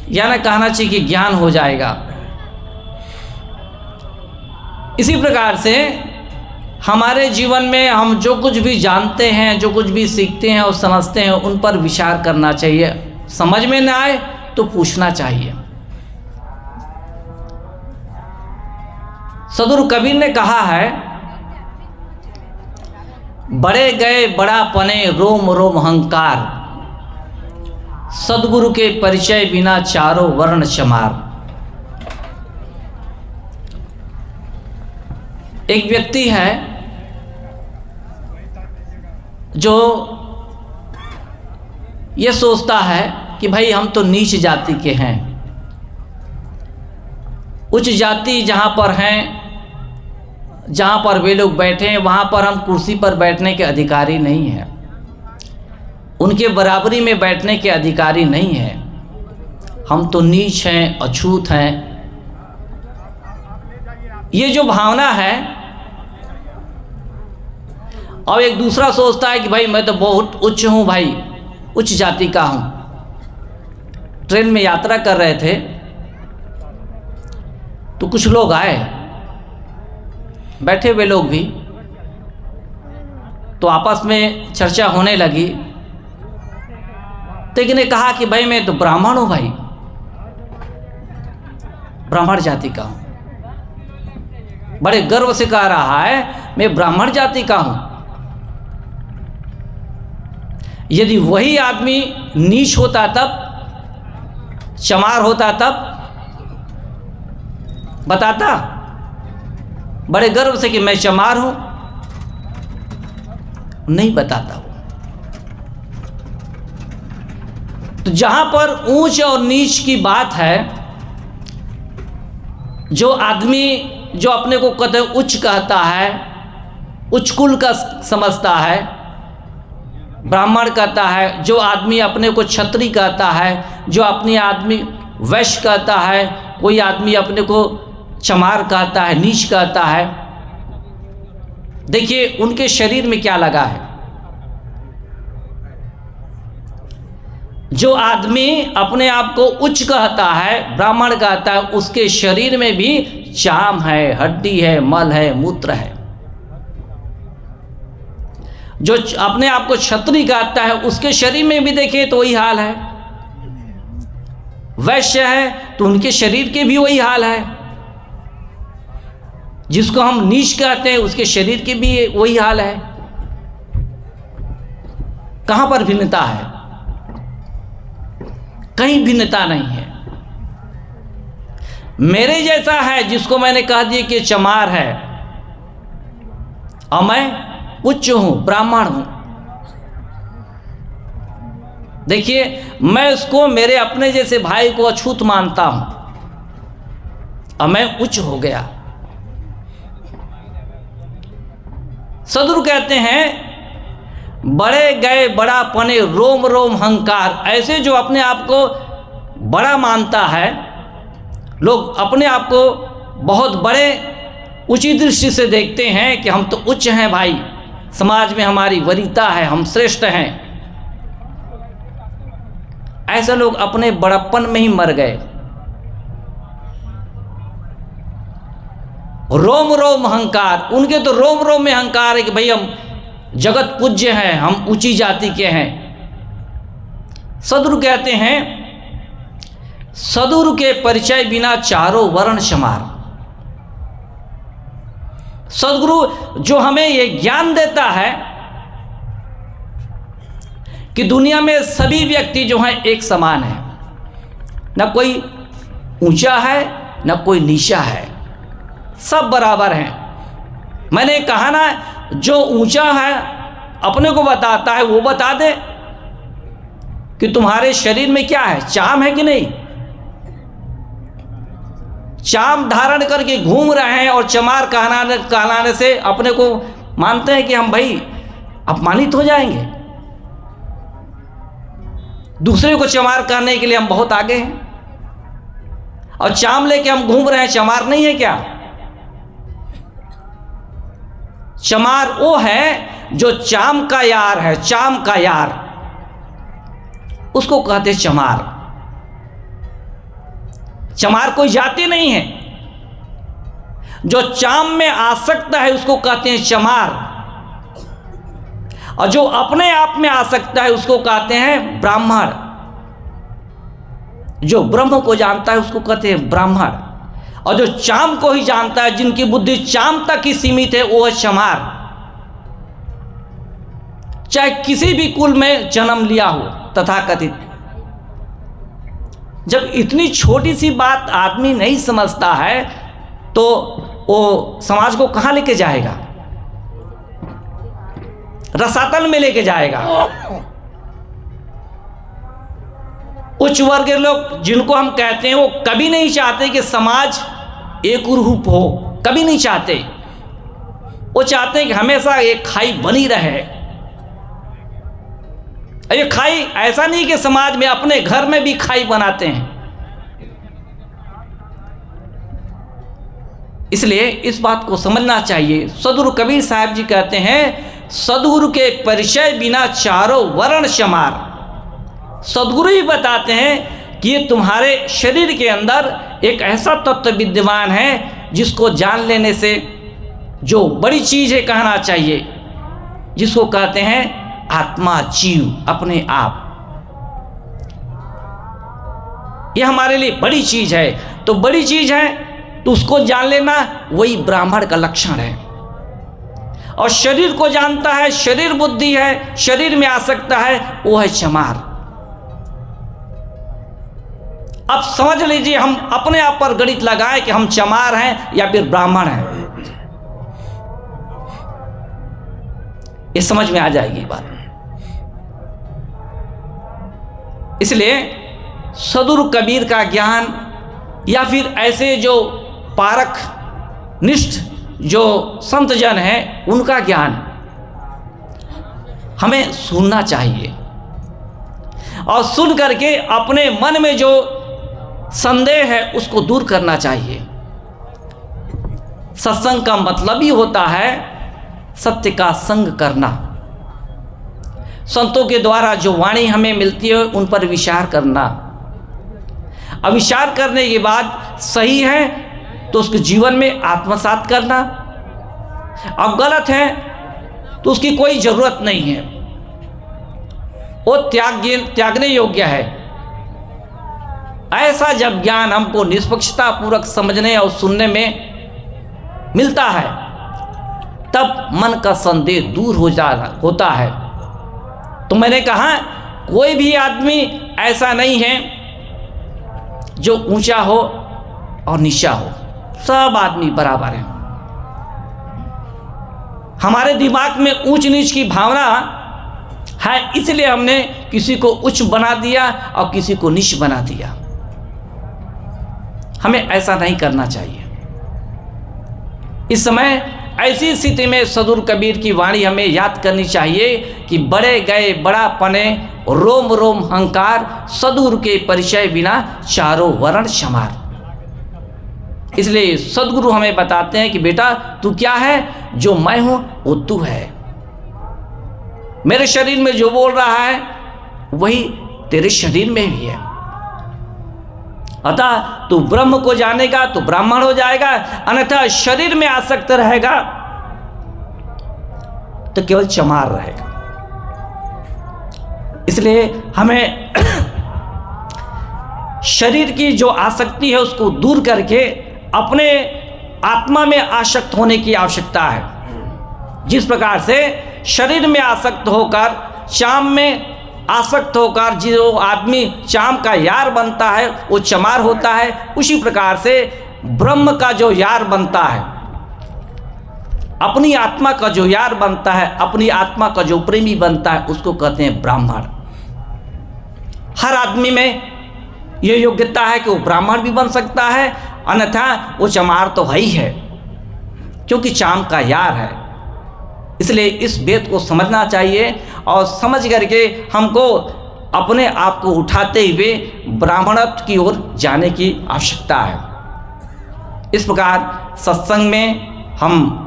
या ना कहना चाहिए कि ज्ञान हो जाएगा। इसी प्रकार से हमारे जीवन में हम जो कुछ भी जानते हैं, जो कुछ भी सीखते हैं और समझते हैं, उन पर विचार करना चाहिए। समझ में न आए तो पूछना चाहिए। सदगुरु कबीर ने कहा है, बड़े गए बड़ा पने रोम रोम अहंकार, सदगुरु के परिचय बिना चारों वर्ण चमार। एक व्यक्ति है जो ये सोचता है कि भाई हम तो नीच जाति के हैं, उच्च जाति जहाँ पर हैं, जहाँ पर वे लोग बैठे हैं वहाँ पर हम कुर्सी पर बैठने के अधिकारी नहीं हैं, उनके बराबरी में बैठने के अधिकारी नहीं हैं, हम तो नीच हैं, अछूत हैं। ये जो भावना है। और एक दूसरा सोचता है कि भाई मैं तो बहुत उच्च हूँ, भाई उच्च जाति का हूँ। ट्रेन में यात्रा कर रहे थे तो कुछ लोग आए, बैठे हुए लोग भी, तो आपस में चर्चा होने लगी। तो एक ने कहा कि भाई मैं तो ब्राह्मण हूँ, भाई ब्राह्मण जाति का हूँ। बड़े गर्व से कह रहा है मैं ब्राह्मण जाति का हूँ। यदि वही आदमी नीच होता तब, चमार होता तब बताता बड़े गर्व से कि मैं चमार हूं, नहीं बताता वो। तो जहां पर ऊंच और नीच की बात है, जो आदमी जो अपने को उच्च कहता है, उच्च कुल का समझता है, ब्राह्मण कहता है, जो आदमी अपने को क्षत्रिय कहता है, जो अपने आदमी वैश्य कहता है, कोई आदमी अपने को चमार कहता है, नीच कहता है। देखिए उनके शरीर में क्या लगा है। जो आदमी अपने आप को उच्च कहता है, ब्राह्मण कहता है, उसके शरीर में भी चाम है, हड्डी है, मल है, मूत्र है। जो अपने आप को क्षत्रिय कहता है, उसके शरीर में भी देखें तो वही हाल है। वैश्य है तो उनके शरीर के भी वही हाल है। जिसको हम नीच कहते हैं, उसके शरीर के भी वही हाल है। कहां पर भिन्नता है? कहीं भिन्नता नहीं है। मेरे जैसा है जिसको मैंने कह दिया कि चमार है, और मैं उच्च हूं, ब्राह्मण हूं। देखिए मैं उसको, मेरे अपने जैसे भाई को अछूत मानता हूं, और मैं उच्च हो गया। सदगुरु कहते हैं, बड़े गए बड़ा पने रोम रोम हंकार। ऐसे जो अपने आप को बड़ा मानता है, लोग अपने आप को बहुत बड़े ऊंची दृष्टि से देखते हैं कि हम तो उच्च हैं भाई, समाज में हमारी वरीयता है, हम श्रेष्ठ हैं। ऐसे लोग अपने बड़प्पन में ही मर गए। रोम रोम अहंकार, उनके तो रोम रोम में अहंकार है कि भाई हम जगत पूज्य हैं, हम ऊंची जाति के हैं। सदगुरु कहते हैं, सदगुरु के परिचय बिना चारों वर्ण क्षमार। सदगुरु जो हमें ये ज्ञान देता है कि दुनिया में सभी व्यक्ति जो हैं एक समान है, न कोई ऊंचा है न कोई नीचा है, सब बराबर हैं। मैंने कहा ना, जो ऊंचा है अपने को बताता है, वो बता दे कि तुम्हारे शरीर में क्या है, चाम है कि नहीं। चाम धारण करके घूम रहे हैं और चमार कहलाने से अपने को मानते हैं कि हम भाई अपमानित हो जाएंगे। दूसरे को चमार कहने के लिए हम बहुत आगे हैं, और चाम लेके हम घूम रहे हैं, चमार नहीं है क्या। चमार वो है जो चाम का यार है, चाम का यार, उसको कहते चमार। चमार कोई जाति नहीं है। जो चाम में आसक्त है उसको कहते हैं चमार, और जो अपने आप में आसक्त है उसको कहते हैं ब्राह्मण। जो ब्रह्म को जानता है उसको कहते हैं ब्राह्मण, और जो चाम को ही जानता है, जिनकी बुद्धि चाम तक ही सीमित है, वो है चमार। चाहे किसी भी कुल में जन्म लिया हो तथाकथित। जब इतनी छोटी सी बात आदमी नहीं समझता है तो वो समाज को कहां लेके जाएगा, रसातल में लेके जाएगा। उच्च वर्ग के लोग जिनको हम कहते हैं, वो कभी नहीं चाहते कि समाज एक रूप हो, कभी नहीं चाहते। वो चाहते हैं कि हमेशा एक खाई बनी रहे। ये खाई ऐसा नहीं कि समाज में, अपने घर में भी खाई बनाते हैं। इसलिए इस बात को समझना चाहिए। सदगुरु कबीर साहब जी कहते हैं, सदगुरु के परिचय बिना चारों वर्ण क्षमार। सदगुरु ही बताते हैं कि ये तुम्हारे शरीर के अंदर एक ऐसा तत्व विद्यमान है जिसको जान लेने से जो बड़ी चीज़ है कहना चाहिए, जिसको कहते हैं आत्मा, जीव, अपने आप। यह हमारे लिए बड़ी चीज़ है। तो बड़ी चीज़ है तो उसको जान लेना, वही ब्राह्मण का लक्षण है। और शरीर को जानता है, शरीर बुद्धि है, शरीर में आसक्त है, वो है चमार। अब समझ लीजिए, हम अपने आप पर गणित लगाएं कि हम चमार हैं या फिर ब्राह्मण हैं। ये समझ में आ जाएगी बात। इसलिए सदगुरु कबीर का ज्ञान, या फिर ऐसे जो पारख निष्ठ जो संत जन हैं, उनका ज्ञान हमें सुनना चाहिए और सुन करके अपने मन में जो संदेह है उसको दूर करना चाहिए। सत्संग का मतलब ही होता है सत्य का संग करना। संतों के द्वारा जो वाणी हमें मिलती है उन पर विचार करना, अब विचार करने के बाद सही है तो उसके जीवन में आत्मसात करना, अब गलत है तो उसकी कोई ज़रूरत नहीं है, वो त्यागने योग्य है। ऐसा जब ज्ञान हमको निष्पक्षता पूर्वक समझने और सुनने में मिलता है तब मन का संदेह दूर होता है। तो मैंने कहा कोई भी आदमी ऐसा नहीं है जो ऊंचा हो और नीचा हो, सब आदमी बराबर हैं। हमारे दिमाग में ऊंच नीच की भावना है, इसलिए हमने किसी को उच्च बना दिया और किसी को नीच बना दिया। हमें ऐसा नहीं करना चाहिए। इस समय ऐसी स्थिति में सदगुरु कबीर की वाणी हमें याद करनी चाहिए कि बड़े गए बड़ा पने, रोम रोम हंकार, सदगुरु के परिचय बिना चारों वर्ण क्षमार। इसलिए सदगुरु हमें बताते हैं कि बेटा तू क्या है, जो मैं हूं वो तू है। मेरे शरीर में जो बोल रहा है वही तेरे शरीर में भी है। अतः तू ब्रह्म को जानेगा तो ब्राह्मण हो जाएगा, अन्यथा शरीर में आसक्त रहेगा तो केवल चमार रहेगा। इसलिए हमें शरीर की जो आसक्ति है उसको दूर करके अपने आत्मा में आसक्त होने की आवश्यकता है। जिस प्रकार से शरीर में आसक्त होकर, चाम में आसक्त होकर जो आदमी चाम का यार बनता है वो चमार होता है, उसी प्रकार से ब्रह्म का जो यार बनता है, अपनी आत्मा का जो यार बनता है, अपनी आत्मा का जो प्रेमी बनता है, उसको कहते हैं ब्राह्मण। हर आदमी में ये योग्यता है कि वो ब्राह्मण भी बन सकता है, अन्यथा वो चमार तो है ही है, क्योंकि चाम का यार है। इसलिए इस वेद को समझना चाहिए और समझ करके हमको अपने आप को उठाते हुए ब्राह्मणत्व की ओर जाने की आवश्यकता है। इस प्रकार सत्संग में हम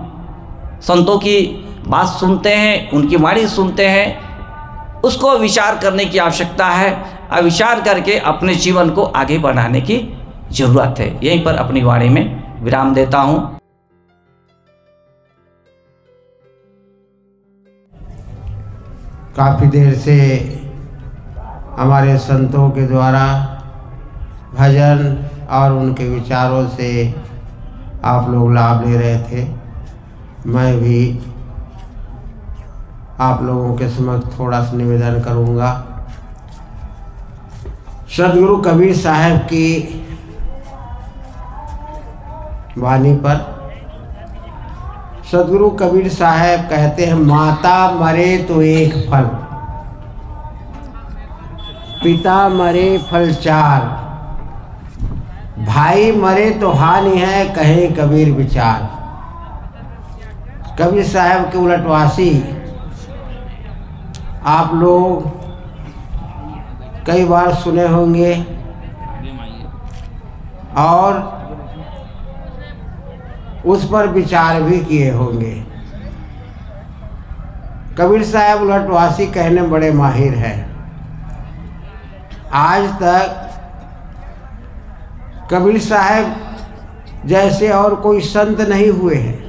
संतों की बात सुनते हैं, उनकी वाणी सुनते हैं, उसको विचार करने की आवश्यकता है और विचार करके अपने जीवन को आगे बढ़ाने की ज़रूरत है। यहीं पर अपनी वाणी में विराम देता हूँ। काफ़ी देर से हमारे संतों के द्वारा भजन और उनके विचारों से आप लोग लाभ ले रहे थे। मैं भी आप लोगों के समक्ष थोड़ा सा निवेदन करूंगा। सदगुरु कबीर साहब की वाणी पर सदगुरु कबीर साहब कहते हैं, माता मरे तो एक फल, पिता मरे फल चार, भाई मरे तो हानि है कहे कबीर विचार। कबीर साहब के उलटवासी आप लोग कई बार सुने होंगे और उस पर विचार भी किए होंगे। कबीर साहब उलटवासी कहने में बड़े माहिर हैं। आज तक कबीर साहब जैसे और कोई संत नहीं हुए हैं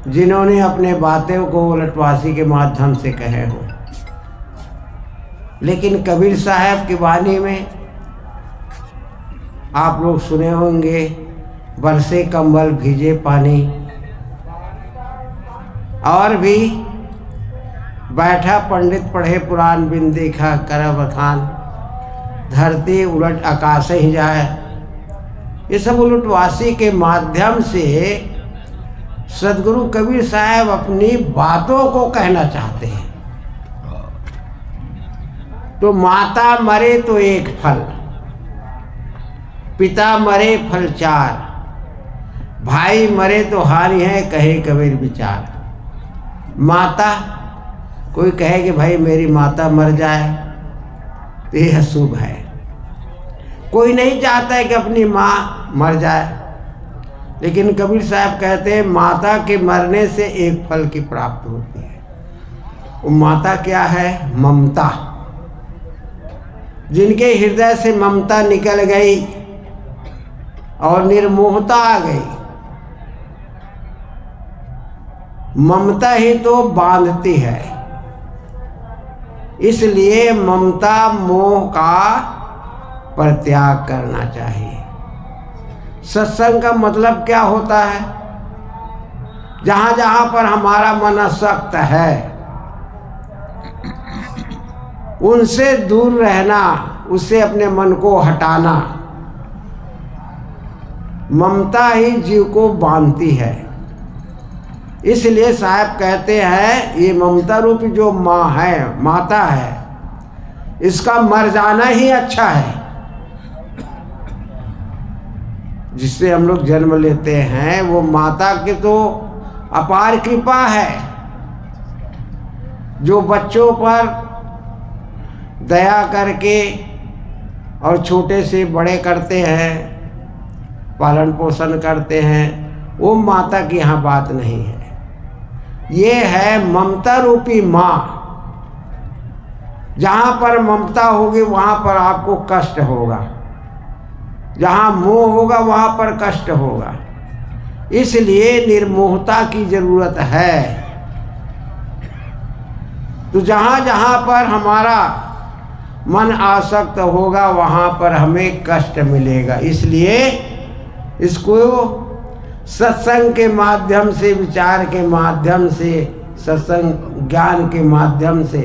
जिन्होंने अपने बातों को उलटवासी के माध्यम से कहे हो। लेकिन कबीर साहब की वाणी में आप लोग सुने होंगे, बरसे कंबल भीजे पानी, और भी बैठा पंडित पढ़े पुराण बिन देखा कर बखान, धरती उलट आकाश ही जाए। ये सब उलटवासी के माध्यम से सदगुरु कबीर साहब अपनी बातों को कहना चाहते हैं। तो माता मरे तो एक फल, पिता मरे फल चार, भाई मरे तो हानि है कहे कबीर विचार। माता कोई कहे कि भाई मेरी माता मर जाए तो यह अशुभ है। कोई नहीं चाहता है कि अपनी माँ मर जाए, लेकिन कबीर साहब कहते हैं माता के मरने से एक फल की प्राप्त होती है। वो माता क्या है? ममता। जिनके हृदय से ममता निकल गई और निर्मोहता आ गई, ममता ही तो बांधती है। इसलिए ममता मोह का परित्याग करना चाहिए। सत्संग का मतलब क्या होता है? जहाँ जहाँ पर हमारा मन अशक्त है उनसे दूर रहना, उससे अपने मन को हटाना। ममता ही जीव को बांधती है। इसलिए साहब कहते हैं ये ममता रूपी जो माँ है, माता है, इसका मर जाना ही अच्छा है। जिससे हम लोग जन्म लेते हैं वो माता की तो अपार कृपा है, जो बच्चों पर दया करके और छोटे से बड़े करते हैं, पालन पोषण करते हैं। वो माता की यहाँ बात नहीं है। ये है ममता रूपी माँ। जहाँ पर ममता होगी वहाँ पर आपको कष्ट होगा, जहाँ मोह होगा वहाँ पर कष्ट होगा। इसलिए निर्मोहता की जरूरत है। तो जहाँ जहाँ पर हमारा मन आसक्त होगा वहाँ पर हमें कष्ट मिलेगा। इसलिए इसको सत्संग के माध्यम से, विचार के माध्यम से, सत्संग ज्ञान के माध्यम से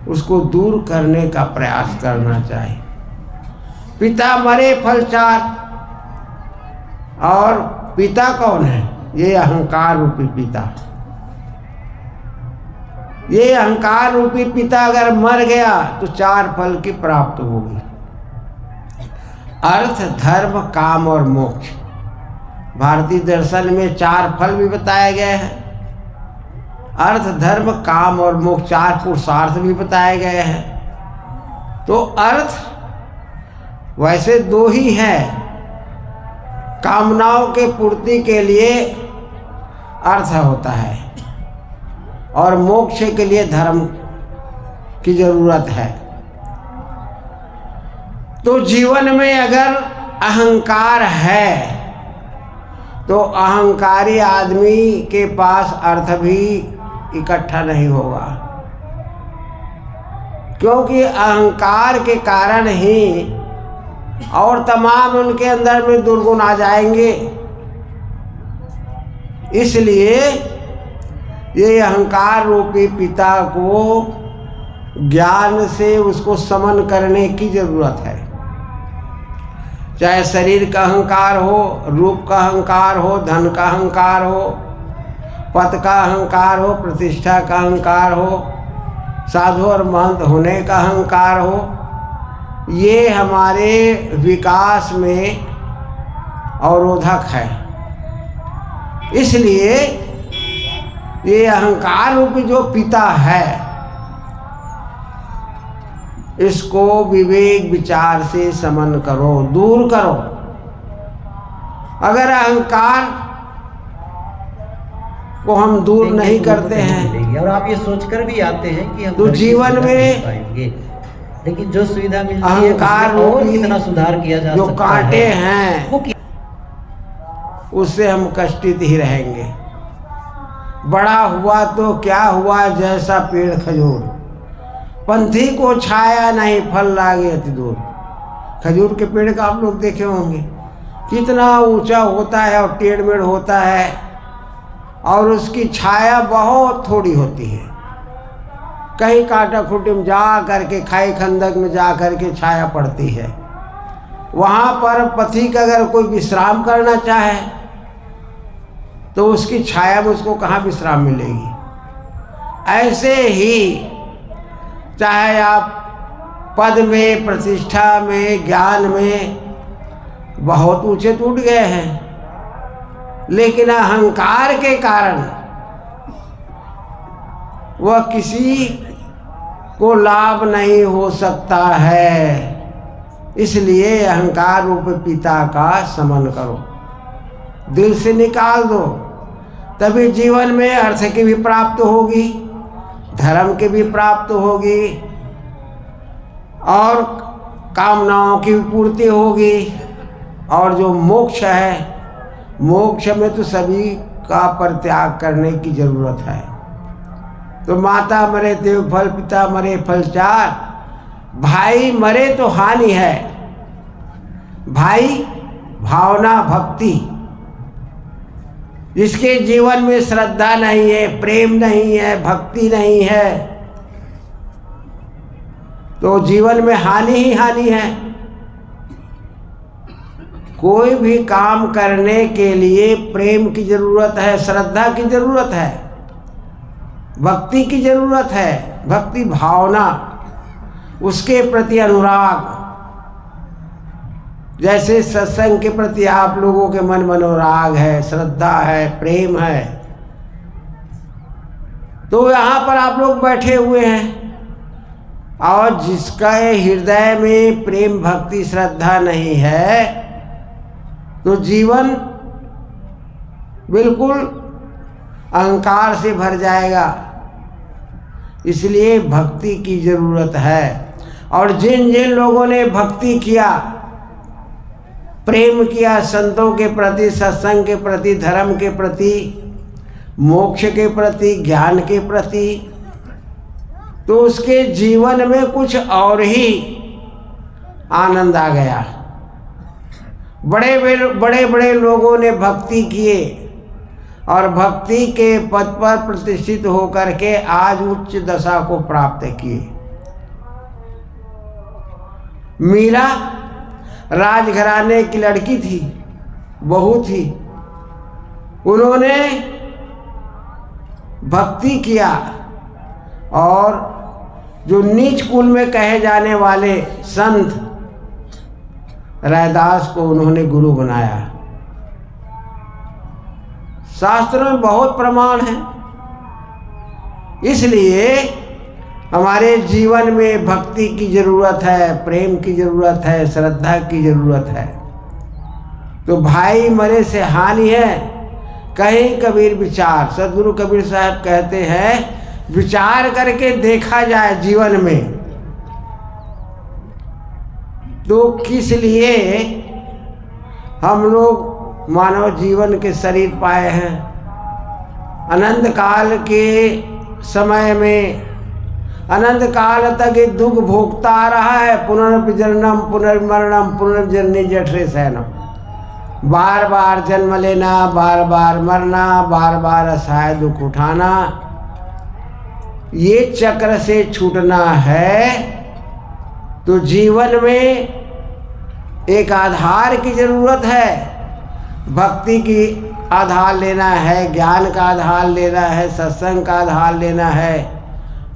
उसको दूर करने का प्रयास करना चाहिए। पिता मरे फल चार। और पिता कौन है? ये अहंकार रूपी पिता। ये अहंकार रूपी पिता अगर मर गया तो चार फल की प्राप्त होगी। अर्थ, धर्म, काम और मोक्ष। भारतीय दर्शन में चार फल भी बताए गए हैं। अर्थ, धर्म, काम और मोक्ष, चार पुरुषार्थ भी बताए गए हैं। तो अर्थ वैसे दो ही है। कामनाओं के पूर्ति के लिए अर्थ होता है और मोक्ष के लिए धर्म की जरूरत है। तो जीवन में अगर अहंकार है तो अहंकारी आदमी के पास अर्थ भी इकट्ठा नहीं होगा, क्योंकि अहंकार के कारण ही और तमाम उनके अंदर में दुर्गुण आ जाएंगे। इसलिए ये अहंकार रूपी पिता को ज्ञान से उसको समन करने की जरूरत है। चाहे शरीर का अहंकार हो, रूप का अहंकार हो, धन का अहंकार हो, पद का अहंकार हो, प्रतिष्ठा का अहंकार हो, साधु और महंत होने का अहंकार हो, ये हमारे विकास में अवरोधक है। इसलिए ये अहंकार रूपी जो पिता है इसको विवेक विचार से समन करो, दूर करो। अगर अहंकार को हम दूर नहीं करते हैं और आप ये सोचकर भी आते हैं कि हम तो जीवन में पाएंगे, लेकिन जो सुविधा मिलती है अहंकार उसमें और रूपी कितना सुधार किया जा जो सकता कांटे है हैं वो उससे हम कष्टित ही रहेंगे। बड़ा हुआ तो क्या हुआ, जैसा पेड़ खजूर, पंथी को छाया नहीं फल लागे अति दूर। खजूर के पेड़ का आप लोग देखे होंगे कितना ऊंचा होता है और टेढ़ मेढ़ होता है और उसकी छाया बहुत थोड़ी होती है। कहीं कांटा खूंटी में जा करके, खाई खंदक में जा करके छाया पड़ती है। वहाँ पर पथिक अगर कोई विश्राम करना चाहे तो उसकी छाया में उसको कहाँ विश्राम मिलेगी। ऐसे ही चाहे आप पद में, प्रतिष्ठा में, ज्ञान में बहुत ऊंचे टूट गए हैं, लेकिन अहंकार के कारण वह किसी को लाभ नहीं हो सकता है। इसलिए अहंकार रूप पिता का समन करो, दिल से निकाल दो, तभी जीवन में अर्थ की भी प्राप्त होगी, धर्म की भी प्राप्त होगी और कामनाओं की भी पूर्ति होगी। और जो मोक्ष है, मोक्ष में तो सभी का परित्याग करने की जरूरत है। तो माता मरे देव फल, पिता मरे फल चार, भाई मरे तो हानि है। भाई भावना भक्ति, जिसके जीवन में श्रद्धा नहीं है, प्रेम नहीं है, भक्ति नहीं है, तो जीवन में हानि ही हानि है। कोई भी काम करने के लिए प्रेम की जरूरत है, श्रद्धा की जरूरत है, भक्ति की जरूरत है। भक्ति भावना, उसके प्रति अनुराग। जैसे सत्संग के प्रति आप लोगों के मन में अनुराग है, श्रद्धा है, प्रेम है, तो यहाँ पर आप लोग बैठे हुए हैं। और जिसका हृदय में प्रेम भक्ति श्रद्धा नहीं है, तो जीवन बिल्कुल अहंकार से भर जाएगा। इसलिए भक्ति की जरूरत है। और जिन जिन लोगों ने भक्ति किया, प्रेम किया संतों के प्रति, सत्संग के प्रति, धर्म के प्रति, मोक्ष के प्रति, ज्ञान के प्रति, तो उसके जीवन में कुछ और ही आनंद आ गया। बड़े बड़े लोगों ने भक्ति किए और भक्ति के पद पर प्रतिष्ठित होकर के आज उच्च दशा को प्राप्त किए। मीरा राजघराने की लड़की थी, बहू थी। उन्होंने भक्ति किया और जो नीच कुल में कहे जाने वाले संत रैदास को उन्होंने गुरु बनाया। शास्त्रों में बहुत प्रमाण है। इसलिए हमारे जीवन में भक्ति की जरूरत है, प्रेम की जरूरत है, श्रद्धा की जरूरत है। तो भाई मरे से हानि है, कहीं कबीर विचार। सदगुरु कबीर साहब कहते हैं विचार करके देखा जाए जीवन में, तो किस लिए हम लोग मानव जीवन के शरीर पाए हैं। अनंत काल के समय में अनंत काल तक ये दुख भोगता आ रहा है। पुनर्जन्म पुनर्मरणम पुनर्जन्य जठरे शयनम। बार बार जन्म लेना, बार बार मरना, बार बार असहाय दुख उठाना, ये चक्र से छूटना है। तो जीवन में एक आधार की जरूरत है। भक्ति की आधार लेना है, ज्ञान का आधार लेना है, सत्संग का आधार लेना है,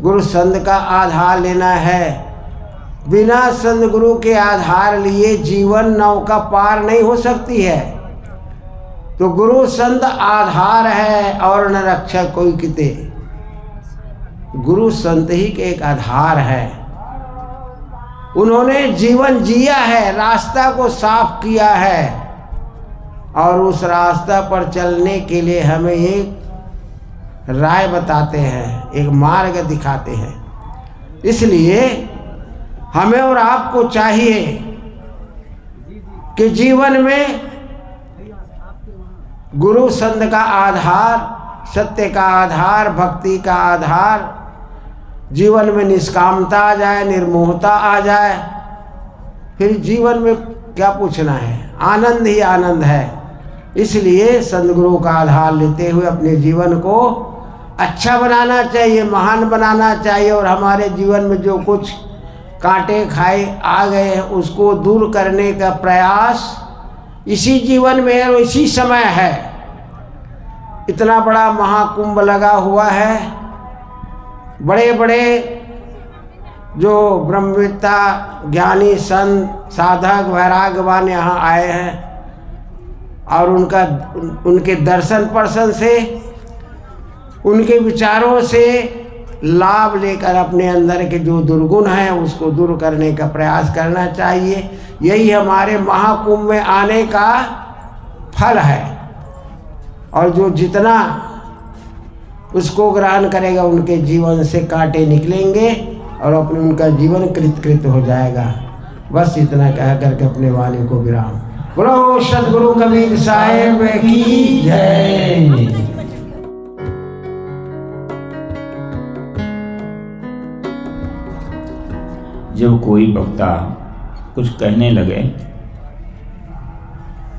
गुरु संत का आधार लेना है। बिना संत गुरु के आधार लिए जीवन नौका पार नहीं हो सकती है। तो गुरु संत आधार है और न रक्षक कोई किते। गुरु संत ही के एक आधार है। उन्होंने जीवन जिया है, रास्ता को साफ किया है और उस रास्ता पर चलने के लिए हमें एक राय बताते हैं, एक मार्ग दिखाते हैं। इसलिए हमें और आपको चाहिए कि जीवन में गुरु संत का आधार, सत्य का आधार, भक्ति का आधार, जीवन में निष्कामता आ जाए, निर्मोहता आ जाए, फिर जीवन में क्या पूछना है, आनंद ही आनंद है। इसलिए सद्गुरु का आधार लेते हुए अपने जीवन को अच्छा बनाना चाहिए, महान बनाना चाहिए। और हमारे जीवन में जो कुछ कांटे खाए आ गए हैं उसको दूर करने का प्रयास इसी जीवन में और इसी समय है। इतना बड़ा महाकुंभ लगा हुआ है, बड़े बड़े जो ब्रह्मवेत्ता ज्ञानी संत साधक वैराग्यवान यहाँ आए हैं और उनके दर्शन पर्शन से, उनके विचारों से लाभ लेकर अपने अंदर के जो दुर्गुण हैं उसको दूर करने का प्रयास करना चाहिए। यही हमारे महाकुंभ में आने का फल है। और जो जितना उसको ग्रहण करेगा उनके जीवन से कांटे निकलेंगे और अपने उनका जीवन कृत हो जाएगा। बस इतना कह करके अपने वाणी को विराम। बोलो सदगुरु कबीर साहेब की जय। जब कोई वक्ता कुछ कहने लगे,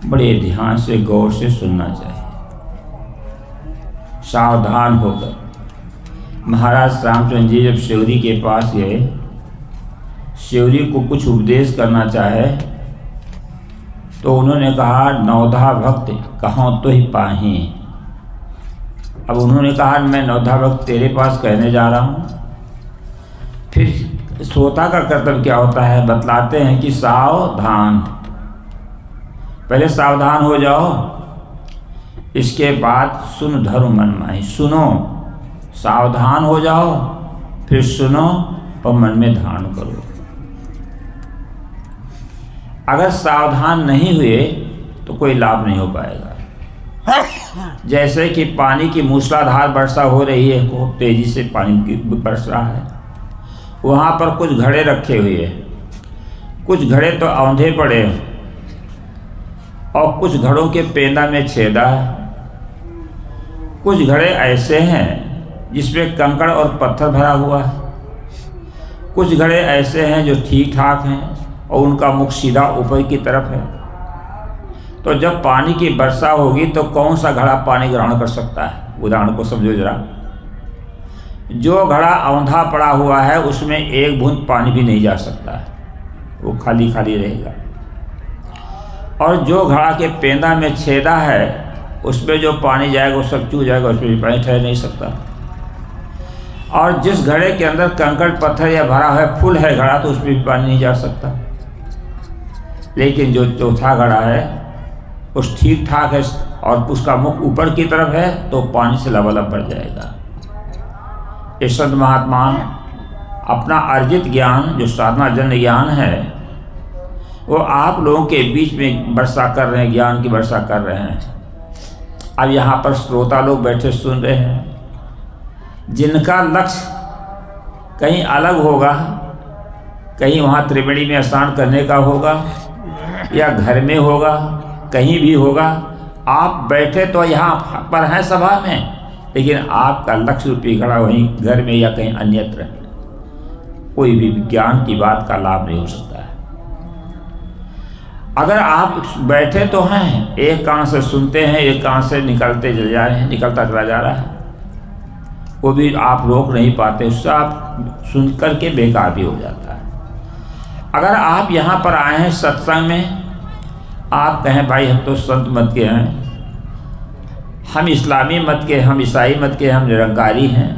बड़े ध्यान से गौर से सुनना चाहिए, सावधान होकर। महाराज रामचंद्र जी जब शिवरी के पास गए, शिवरी को कुछ उपदेश करना चाहे तो उन्होंने कहा, नवधा भक्त कहाँ तो ही पाही। अब उन्होंने कहा, मैं नवधा भक्त तेरे पास कहने जा रहा हूँ। फिर श्रोता का कर्तव्य क्या होता है, बतलाते हैं कि सावधान, पहले सावधान हो जाओ, इसके बाद सुन धर्म मन माही। सुनो, सावधान हो जाओ, फिर सुनो और मन में धारण करो। अगर सावधान नहीं हुए तो कोई लाभ नहीं हो पाएगा। जैसे कि पानी की मूसलाधार वर्षा हो रही है, खूब तेजी से पानी बरस रहा है, वहाँ पर कुछ घड़े रखे हुए हैं, कुछ घड़े तो औंधे पड़े और कुछ घड़ों के पेंदा में छेदा है, कुछ घड़े ऐसे हैं जिसमें कंकड़ और पत्थर भरा हुआ है, कुछ घड़े ऐसे हैं जो ठीक ठाक हैं और उनका मुख सीधा ऊपर की तरफ है। तो जब पानी की वर्षा होगी तो कौन सा घड़ा पानी ग्रहण कर सकता है? उदाहरण को समझो जरा। जो घड़ा औंधा पड़ा हुआ है उसमें एक बूंद पानी भी नहीं जा सकता है, वो खाली खाली रहेगा। और जो घड़ा के पेंदा में छेदा है उसमें जो पानी जाएगा वो सब चूह जाएगा, उसमें भी पानी ठहर नहीं सकता। और जिस घड़े के अंदर कंकड़ पत्थर या भरा है फुल है घड़ा, तो उसमें भी पानी नहीं जा सकता। लेकिन जो चौथा घड़ा है उस ठीक ठाक है और उसका मुख ऊपर की तरफ है तो पानी से लबालब बढ़ जाएगा। ये संत महात्मा अपना अर्जित ज्ञान, जो साधना जन्य ज्ञान है, वो आप लोगों के बीच में वर्षा कर रहे हैं, ज्ञान की वर्षा कर रहे हैं। अब यहाँ पर श्रोता लोग बैठे सुन रहे हैं, जिनका लक्ष्य कहीं अलग होगा, कहीं वहाँ त्रिवेणी में स्नान करने का होगा या घर में होगा, कहीं भी होगा। आप बैठे तो यहाँ पर हैं सभा में, लेकिन आपका लक्ष्य रूपी घड़ा वहीं घर में या कहीं अन्यत्र है। कोई भी ज्ञान की बात का लाभ नहीं हो सकता है। अगर आप बैठे तो हैं, एक कान से सुनते हैं, एक कान से निकलते चले जा रहे हैं, निकलता चला जा रहा है, वो भी आप रोक नहीं पाते, उससे आप सुन करके बेकार भी हो जाता है। अगर आप यहाँ पर आए हैं सत्संग में, आप कहें भाई हम तो संत मत के हैं, हम इस्लामी मत के, हम ईसाई मत के, हम निरंकारी हैं,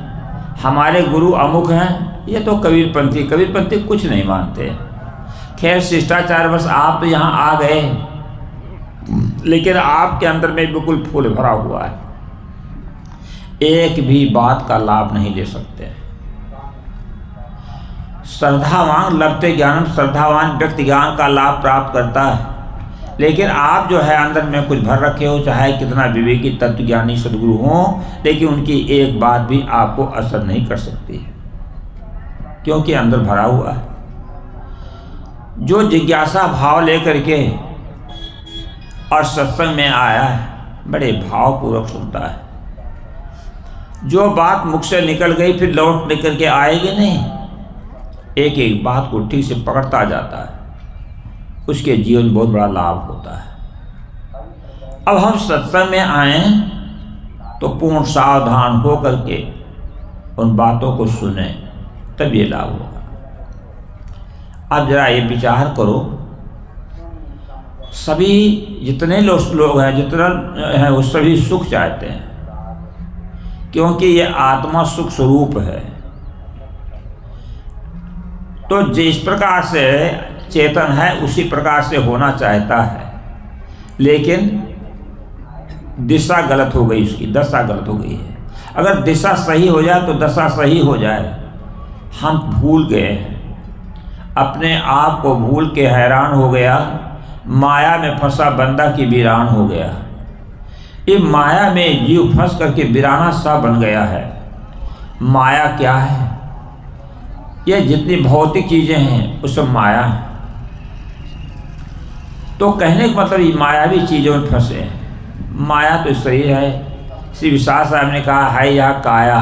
हमारे गुरु अमुक हैं, ये तो कबीरपंथी कुछ नहीं मानते। खैर शिष्टाचार बस आप तो यहाँ आ गए, लेकिन आपके अंदर में बिल्कुल फूल भरा हुआ है, एक भी बात का लाभ नहीं ले सकते। श्रद्धावान लभते ज्ञानम, श्रद्धावान व्यक्ति ज्ञान का लाभ प्राप्त करता है। लेकिन आप जो है अंदर में कुछ भर रखे हो, चाहे कितना विवेकी तत्वज्ञानी सदगुरु हो, लेकिन उनकी एक बात भी आपको असर नहीं कर सकती, क्योंकि अंदर भरा हुआ है। जो जिज्ञासा भाव लेकर के और सत्संग में आया है, बड़े भावपूर्वक सुनता है। जो बात मुख से निकल गई फिर लौट निकल के आएगी नहीं, एक एक बात को ठीक से पकड़ता जाता है, उसके जीवन में बहुत बड़ा लाभ होता है। अब हम सत्संग में आए तो पूर्ण सावधान हो करके उन बातों को सुने, तब ये लाभ होगा। अब जरा ये विचार करो, सभी जितने लोग हैं, जितना हैं, वो सभी सुख चाहते हैं, क्योंकि ये आत्मा सुख स्वरूप है। तो जिस प्रकार से चेतन है उसी प्रकार से होना चाहता है, लेकिन दिशा गलत हो गई, उसकी दशा गलत हो गई है। अगर दिशा सही हो जाए तो दशा सही हो जाए। हम भूल गए हैं, अपने आप को भूल के हैरान हो गया, माया में फंसा बंदा की वीरान हो गया। ये माया में जीव फंस करके वीराना सा बन गया है। माया क्या है? ये जितनी भौतिक चीज़ें हैं वो सब माया है। तो कहने का मतलब ये मायावी चीज़ों में फंसे हैं। माया तो शरीर है। श्री विशाल साहब ने कहा है या काया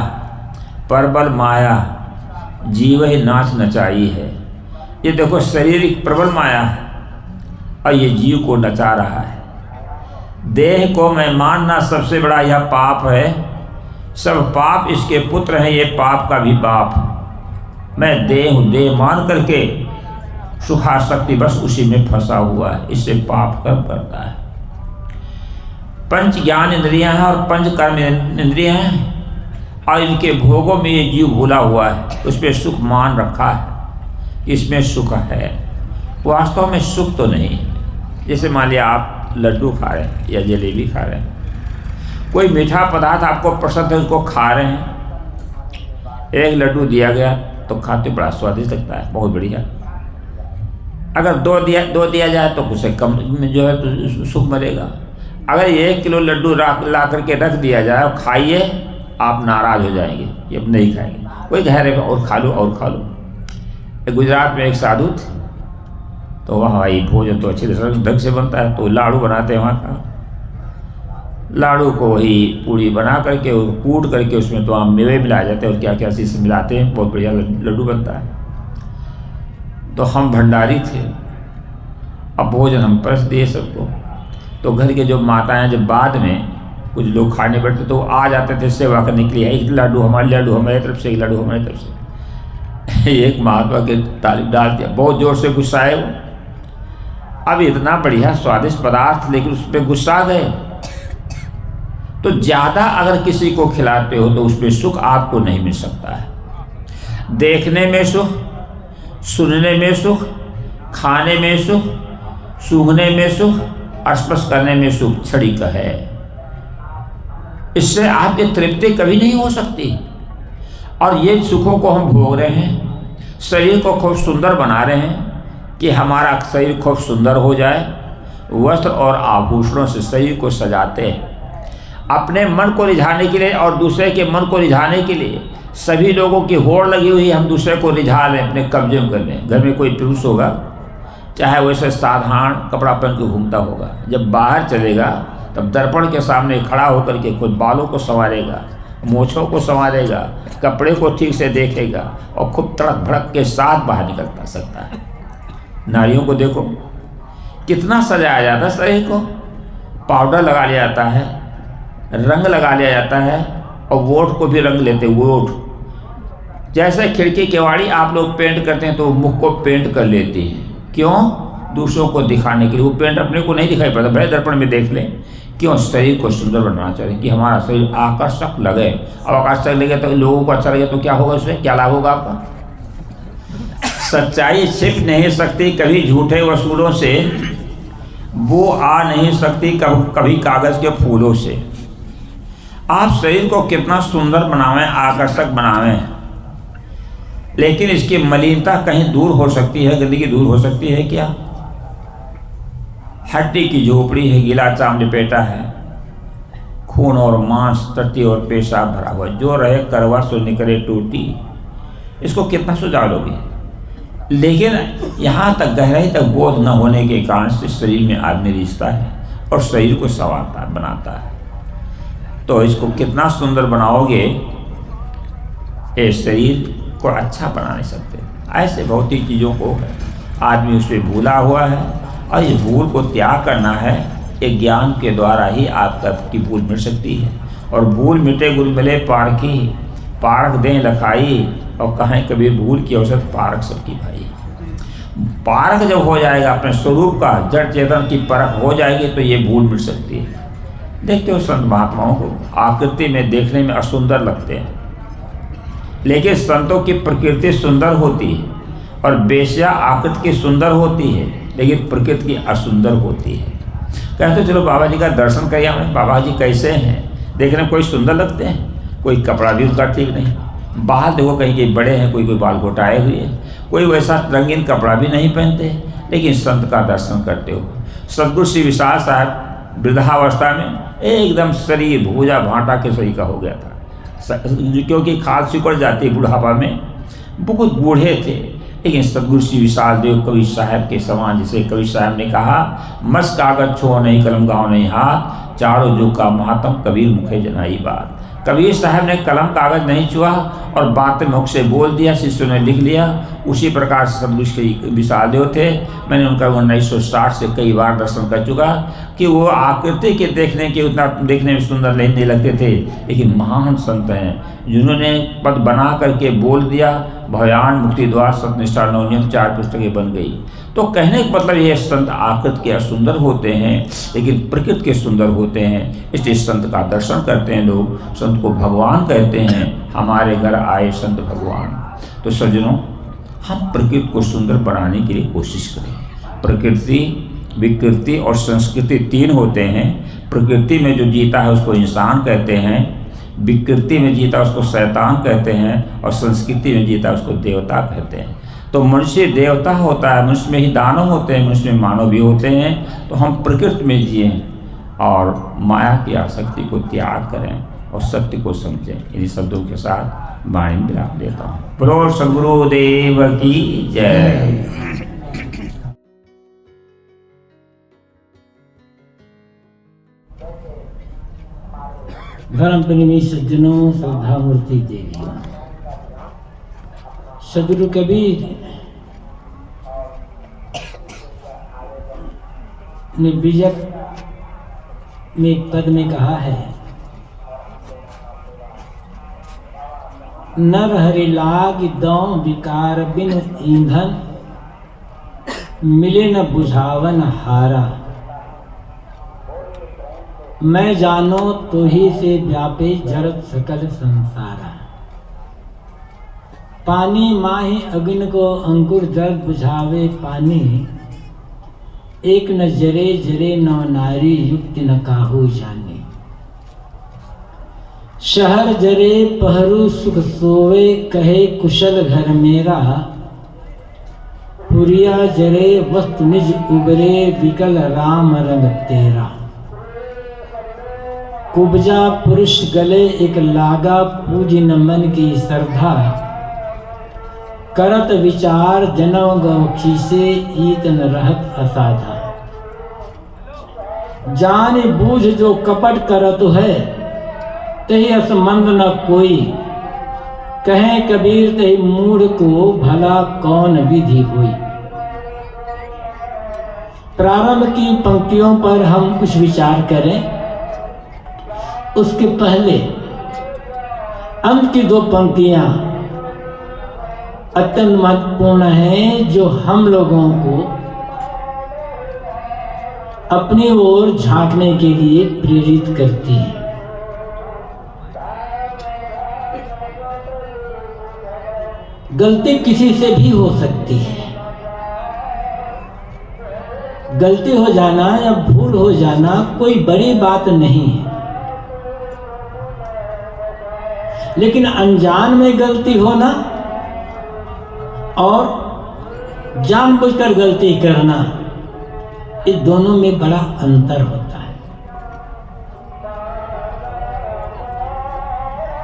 प्रबल माया जीव ही नाच नचाई है। ये देखो शरीर एक प्रबल माया है और ये जीव को नचा रहा है। देह को मैं मानना सबसे बड़ा यह पाप है, सब पाप इसके पुत्र हैं, ये पाप का भी बाप। मैं देह हूँ, देह मान करके सुखासक्ति बस उसी में फंसा हुआ है, इससे पाप कर्म करता है। पंच ज्ञान इंद्रियां हैं और पंच कर्म इंद्रियां हैं और इनके भोगों में ये जीव भूला हुआ है, उस पर सुख मान रखा है, इसमें सुख है। वास्तव में सुख तो नहीं है। जैसे मान लिया आप लड्डू खा रहे हैं या जलेबी खा रहे हैं, कोई मीठा पदार्थ आपको पसंद है, उसको खा रहे हैं। एक लड्डू दिया गया तो खाते बड़ा स्वादिष्ट लगता है, बहुत बढ़िया। अगर दो दिया जाए तो उसे कम में जो है तो सुख मरेगा। अगर 1 किलो लड्डू ला करके रख दिया जाए और खाइए, आप नाराज हो जाएंगे, ये अब नहीं खाएंगे। कोई कह रहे और खा लो और खा लो। गुजरात में एक साधु थे, तो वहाँ भाई भोजन तो अच्छी तरह ढंग से बनता है, तो लाड़ू बनाते हैं। वहाँ का लाड़ू को वही पूड़ी बना करके कूट करके उसमें तो आम मेवे मिलाए जाते हैं और क्या क्या चीज़ मिलाते हैं, बहुत बढ़िया लड्डू बनता है। तो हम भंडारी थे, अब भोजन हम परस दिए सबको। तो घर के जो माताएं जब बाद में कुछ लोग खाने बैठते तो आ जाते थे सेवा करने के लिए, एक लाडू हमारी तरफ से, एक लाडू हमारी तरफ से। एक महात्मा के तारीफ डाल दिया, बहुत जोर से गुस्सा है वो। अब इतना बढ़िया स्वादिष्ट पदार्थ, लेकिन उस पर गुस्सा गए। तो ज़्यादा अगर किसी को खिलाते हो तो उस पर सुख आपको नहीं मिल सकता है। देखने में सुख, सुनने में सुख, खाने में सुख, सूंघने में सुख, स्पर्श करने में सुख क्षणिक है। इससे आपकी तृप्ति कभी नहीं हो सकती। और ये सुखों को हम भोग रहे हैं, शरीर को खूब सुंदर बना रहे हैं कि हमारा शरीर खूब सुंदर हो जाए। वस्त्र और आभूषणों से शरीर को सजाते हैं अपने मन को रिझाने के लिए और दूसरे के मन को रिझाने के लिए। सभी लोगों की होड़ लगी हुई, हम दूसरे को रिझा लें, अपने कब्जे में कर लें। घर में कोई पुरुष होगा, चाहे वैसे साधारण कपड़ा पहन के घूमता होगा, जब बाहर चलेगा तब दर्पण के सामने खड़ा होकर के खुद बालों को संवारेगा, मोछों को संवारेगा, कपड़े को ठीक से देखेगा और खूब तड़क भड़क के साथ बाहर निकल सकता है। नारियों को देखो कितना सजाया जाता है शरीर को, पाउडर लगा लिया जाता है, रंग लगा लिया जाता है और वोट को भी रंग लेते हैं। वोट जैसे खिड़की केवाड़ी आप लोग पेंट करते हैं तो मुख को पेंट कर लेते हैं, क्यों? दूसरों को दिखाने के लिए। वो पेंट अपने को नहीं दिखाई पड़ता, भले दर्पण में देख लें। क्यों? शरीर को सुंदर बनाना चाहिए कि हमारा शरीर आकर्षक लगे। अब आकर्षक लगे तो लोगों को अच्छा लगे तो क्या होगा, उसमें क्या लाभ होगा आपका? सच्चाई छिप नहीं सकती कभी झूठे वसूलों से, वो आ नहीं सकती कभी कागज़ के फूलों से। आप शरीर को कितना सुंदर बनावें, आकर्षक बनावें, लेकिन इसकी मलिनता कहीं दूर हो सकती है, गंदगी दूर हो सकती है क्या? हड्डी की झोपड़ी है, गीला चाम लपेटा है, खून और मांस, टट्टी और पेशाब भरा हुआ, जो रहे करवा सो निकले टूटी। इसको कितना सुझाव लोगे? लेकिन यहाँ तक गहराई तक बोध न होने के कारण से शरीर में आदमी रिश्ता है और शरीर को संवारता बनाता है। तो इसको कितना सुंदर बनाओगे, ये शरीर को अच्छा बना नहीं सकते। ऐसे भौतिक चीज़ों को आदमी उससे भूला हुआ है और इस भूल को त्याग करना है। एक ज्ञान के द्वारा ही आपकी भूल मिट सकती है। और भूल मिटे गुल मिले पारखी, पारख दें लखाई, और कहें कभी भूल की औसत पारख सबकी भाई। पारख जब हो जाएगा अपने स्वरूप का, जड़ चेतन की परख हो जाएगी तो ये भूल मिट सकती है। देखते हो संत महात्माओं को आकृति में देखने में असुंदर लगते हैं, लेकिन संतों की प्रकृति सुंदर होती है और बेश्या आकृति की सुंदर होती है, लेकिन प्रकृति की असुंदर होती है। कहते चलो बाबा जी का दर्शन करिए हमें, बाबा जी कैसे हैं, देखने में कोई सुंदर लगते हैं, कोई कपड़ा भी उनका ठीक नहीं, बाल देखो कहीं के बड़े हैं, कोई बाल घोटाए हुए हैं, कोई वैसा रंगीन कपड़ा भी नहीं पहनते, लेकिन संत का दर्शन करते हो। सदगुरु श्री विशाल साहब वृद्धावस्था में एकदम शरीर भूजा भाटा के सही का हो गया था, क्योंकि खाद सिकुड़ जाती बुढ़ापा में, बहुत बूढ़े थे। लेकिन सदगुरु श्री विशाल देव कबीर साहब के समान, जिसे कबीर साहब ने कहा, मस कागज छो नहीं कलम गाँव नहीं हाथ, चारों जुग का महात्म कबीर मुखे जनाई बात। कबीर साहब ने कलम कागज नहीं छुआ और बातें मुख से बोल दिया, शिष्यों ने लिख लिया। उसी प्रकार से सदगुरु श्री विशाल देव थे। मैंने उनका 1960 से कई बार दर्शन कर चुका कि वो आकृति के देखने के उतना देखने में सुंदर नहीं लगते थे, लेकिन महान संत हैं जिन्होंने पद बना करके बोल दिया। भयान, मुक्ति द्वार, सत्यनिष्ठा, नवनियम 4 पुस्तकें बन गई। तो कहने का मतलब ये संत आकृति के सुंदर होते हैं, लेकिन प्रकृति के सुंदर होते हैं। इसलिए संत का दर्शन करते हैं लोग, संत को भगवान कहते हैं। हमारे घर आए संत भगवान। तो सज्जनों, हम प्रकृति को सुंदर बनाने के लिए कोशिश करें। प्रकृति, विकृति और संस्कृति 3 होते हैं। प्रकृति में जो जीता है उसको इंसान कहते हैं, विकृति में जीता उसको शैतान कहते हैं, और संस्कृति में जीता उसको देवता कहते हैं। तो मनुष्य देवता होता है, मनुष्य में ही दानव होते हैं, मनुष्य में मानव भी होते हैं। तो हम प्रकृति में जिएं और माया की आसक्ति को त्याग करें और सत्य को समझें। इन्हीं शब्दों के साथ वाणी में विराम देता हूँ। बोलो सद्गुरुदेव की जय। धर्म प्रेमी सज्जनों, श्रद्धा मूर्ति देवियों, सदगुरु कबीर ने बीजक में एक पद में कहा है, नर हरि लाग दौं विकार बिन ईंधन, मिले न बुझावन हारा। मैं जानो तो ही से व्यापे जरत सकल संसारा। पानी माही अग्नि को अंकुर जल बुझावे पानी, एक न जरे जरे नौ नारी युक्ति न काहू जाने। शहर जरे पहरू सुख सोवे कहे कुशल घर मेरा, पुरिया जरे वस्तु निज उबरे विकल राम रंग तेरा। कुब्जा पुरुष गले एक लागा पूजी न मन की श्रद्धा, करत विचार जनव गौ से ईतन रहत असाधा। जान बूझ जो कपट करत है, तही असमंद न कोई, कहे कबीर तही मूढ़ को भला कौन विधि हुई। प्रारंभ की पंक्तियों पर हम कुछ विचार करें, उसके पहले अंत की 2 पंक्तियां अत्यंत महत्वपूर्ण हैं, जो हम लोगों को अपनी ओर झांकने के लिए प्रेरित करती हैं। गलती किसी से भी हो सकती है। गलती हो जाना या भूल हो जाना कोई बड़ी बात नहीं है, लेकिन अनजान में गलती होना और जानबूझकर गलती करना, इस दोनों में बड़ा अंतर होता है।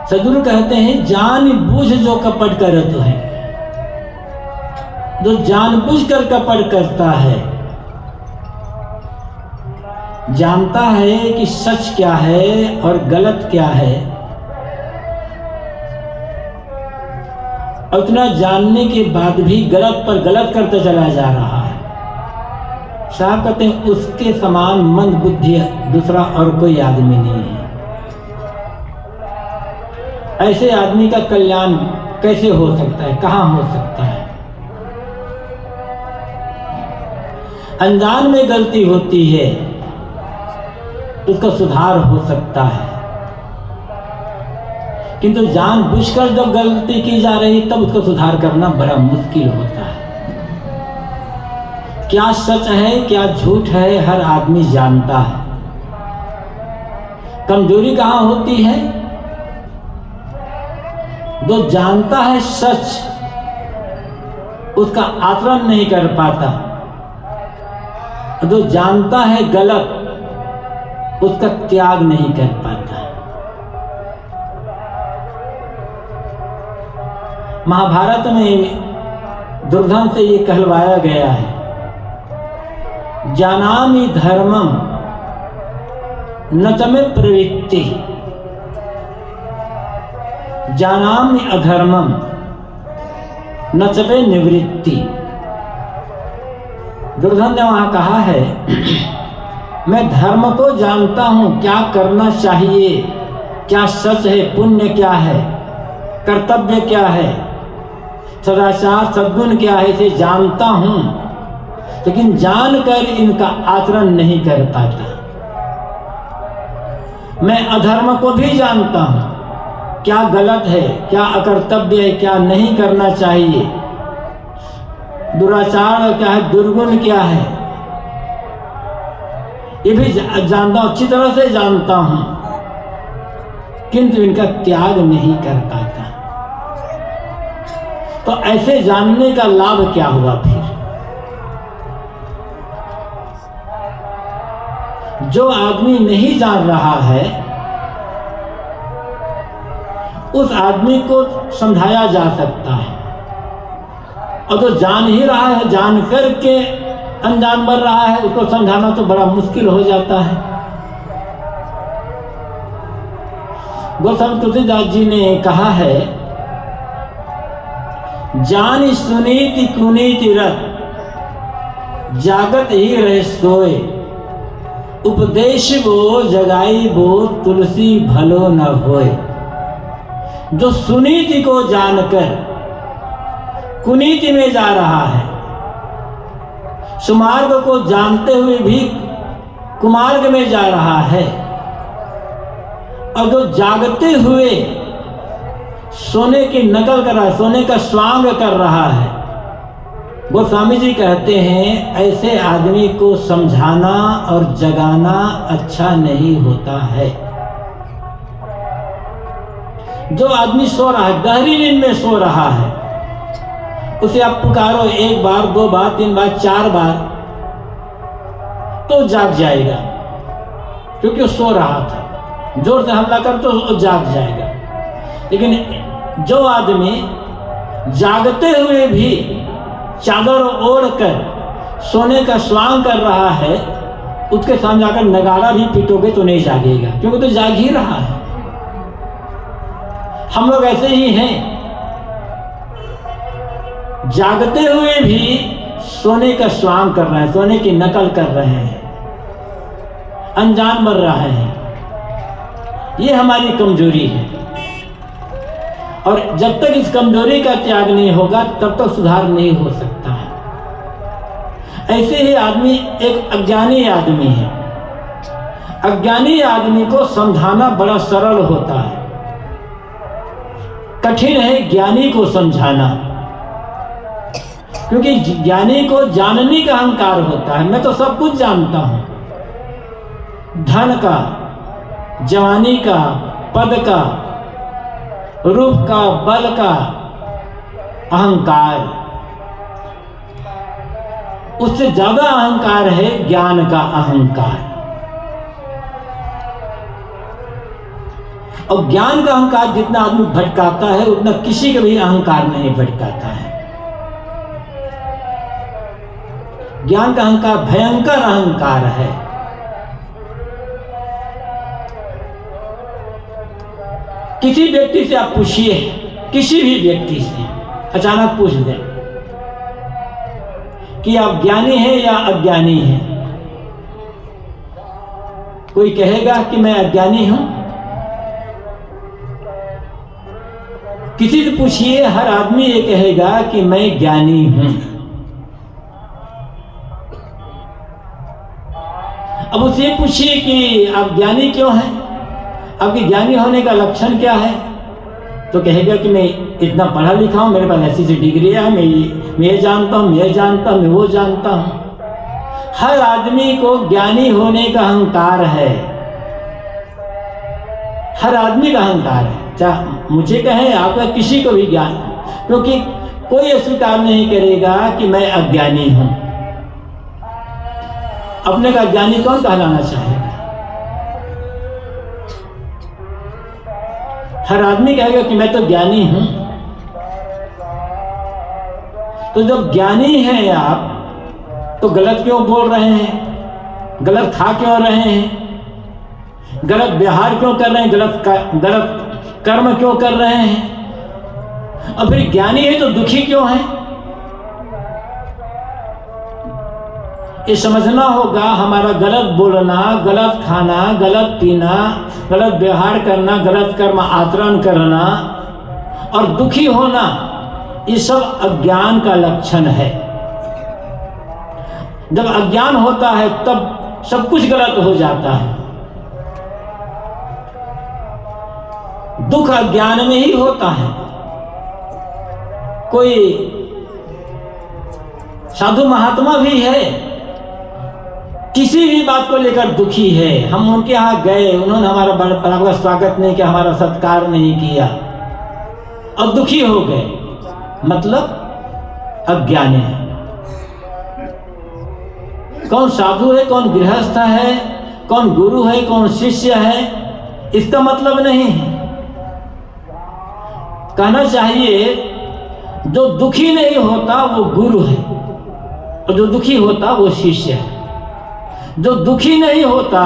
सदगुरु कहते हैं, जानबूझ जो कपट करत है, जो जानबूझकर कपट करता है, जानता है कि सच क्या है और गलत क्या है, उतना जानने के बाद भी गलत पर गलत करते चला जा रहा है। साहब कहते हैं, उसके समान मंद बुद्धि दूसरा और कोई आदमी नहीं है। ऐसे आदमी का कल्याण कैसे हो सकता है, कहाँ हो सकता है? अनजान में गलती होती है, उसका सुधार हो सकता है, किंतु जानबूझकर जब गलती की जा रही तब उसको सुधार करना बड़ा मुश्किल होता है। क्या सच है क्या झूठ है हर आदमी जानता है। कमजोरी कहाँ होती है? जो जानता है सच उसका आचरण नहीं कर पाता, जो जानता है गलत उसका त्याग नहीं कर पाता। महाभारत में दुर्योधन से ये कहलवाया गया है, जानामि धर्मम न च मे प्रवृत्ति, जानामि अधर्मम न च मे निवृत्ति। दुर्योधन ने वहां कहा है, मैं धर्म को जानता हूं, क्या करना चाहिए, क्या सच है, पुण्य क्या है, कर्तव्य क्या है, सदाचार सद्गुण क्या है, इसे जानता हूं, लेकिन जानकर इनका आचरण नहीं कर पाता। मैं अधर्म को भी जानता हूं, क्या गलत है, क्या अकर्तव्य है, क्या नहीं करना चाहिए, दुराचार क्या है, दुर्गुण क्या है, ये भी जानता हूं, अच्छी तरह से जानता हूं, किंतु इनका त्याग नहीं कर पाता। तो ऐसे जानने का लाभ क्या हुआ फिर? जो आदमी नहीं जान रहा है उस आदमी को समझाया जा सकता है, और जो जान ही रहा है, जान करके अनजान बन रहा है, उसको समझाना तो बड़ा मुश्किल हो जाता है। गोस्वामी तुलसीदास जी ने कहा है, जान सुनीति कुनीति रत, जागत ही रहे सोए, उपदेश वो जगाई वो तुलसी भलो न होए। जो सुनीति को जानकर कुनीति में जा रहा है, सुमार्ग को जानते हुए भी कुमार्ग में जा रहा है, और जो जागते हुए सोने की नकल कर रहा है, सोने का स्वांग कर रहा है, वो स्वामी जी कहते हैं ऐसे आदमी को समझाना और जगाना अच्छा नहीं होता है। जो आदमी सो रहा है, गहरी नींद में सो रहा है, उसे आप पुकारो 1 बार 2 बार 3 बार 4 बार तो जाग जाएगा, क्योंकि वो सो रहा था। जोर से हमला कर तो वो जाग जाएगा। लेकिन जो आदमी जागते हुए भी चादर ओढ़कर सोने का स्वांग कर रहा है, उसके सामने जाकर नगाड़ा भी पीटोगे तो नहीं जागेगा, क्योंकि तो जाग ही रहा है। हम लोग ऐसे ही हैं, जागते हुए भी सोने का स्वांग कर रहे हैं, सोने की नकल कर रहे हैं, अनजान बन रहे हैं। ये हमारी कमजोरी है, और जब तक इस कमजोरी का त्याग नहीं होगा तब तक सुधार नहीं हो सकता है। ऐसे ही आदमी एक अज्ञानी आदमी है, अज्ञानी आदमी को समझाना बड़ा सरल होता है, कठिन है ज्ञानी को समझाना, क्योंकि ज्ञानी को जानने का अहंकार होता है। मैं तो सब कुछ जानता हूं, धन का, जवानी का, पद का, रूप का, बल का अहंकार, उससे ज्यादा अहंकार है ज्ञान का अहंकार। और ज्ञान का अहंकार जितना आदमी भटकाता है उतना किसी का भी अहंकार नहीं भटकाता है। ज्ञान का अहंकार भयंकर अहंकार है। किसी व्यक्ति से आप पूछिए, किसी भी व्यक्ति से अचानक पूछ दें कि आप ज्ञानी हैं या अज्ञानी हैं, कोई कहेगा कि मैं अज्ञानी हूं। किसी से पूछिए, हर आदमी ये कहेगा कि मैं ज्ञानी हूं। अब उससे पूछिए कि आप ज्ञानी क्यों हैं, आपके ज्ञानी होने का लक्षण क्या है, तो कहेगा कि मैं इतना पढ़ा लिखा हूं, मेरे पास ऐसी डिग्री है, मैं ये जानता हूं, मैं जानता हूं, मैं वो जानता हूं। हर आदमी को ज्ञानी होने का अहंकार है, हर आदमी का अहंकार है, चाहे मुझे कहें आपका किसी को भी ज्ञान है, क्योंकि कोई अस्वीकार नहीं करेगा कि मैं अज्ञानी हूं। अपने का ज्ञानी कौन कहलाना चाहेगा? हर आदमी कहेगा कि मैं तो ज्ञानी हूं। तो जब ज्ञानी हैं आप तो गलत क्यों बोल रहे हैं, गलत खा क्यों रहे हैं, गलत व्यवहार क्यों कर रहे हैं, गलत कर्म क्यों कर रहे हैं? और फिर ज्ञानी है तो दुखी क्यों है? ये समझना होगा। हमारा गलत बोलना, गलत खाना, गलत पीना, गलत व्यवहार करना, गलत कर्म आचरण करना और दुखी होना, ये सब अज्ञान का लक्षण है। जब अज्ञान होता है तब सब कुछ गलत हो जाता है। दुख अज्ञान में ही होता है। कोई साधु महात्मा भी है, किसी भी बात को लेकर दुखी है। हम उनके यहाँ गए, उन्होंने हमारा बराबर स्वागत नहीं किया, हमारा सत्कार नहीं किया और दुखी हो गए, मतलब अज्ञानी है। कौन साधु है, कौन गृहस्थ है, कौन गुरु है, कौन शिष्य है, इसका मतलब नहीं है। कहना चाहिए जो दुखी नहीं होता वो गुरु है और जो दुखी होता वो शिष्य है। जो दुखी नहीं होता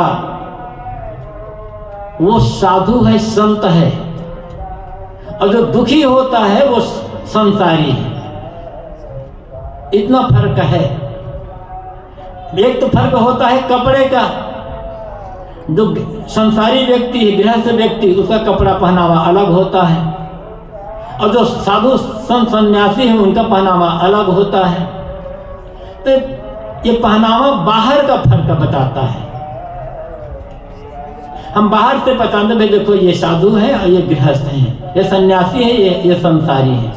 वो साधु है, संत है, और जो दुखी होता है वो संसारी है। इतना फर्क है। एक तो फर्क होता है कपड़े का। जो संसारी व्यक्ति है, गृहस्थ व्यक्ति, उसका कपड़ा पहनावा अलग होता है, और जो साधु संत सन्यासी है उनका पहनावा अलग होता है। तो ये पहनावा बाहर का फर्क बताता है। हम बाहर से पहचानते भाई देखो ये साधु है और ये गृहस्थ है, ये सन्यासी है, ये संसारी है।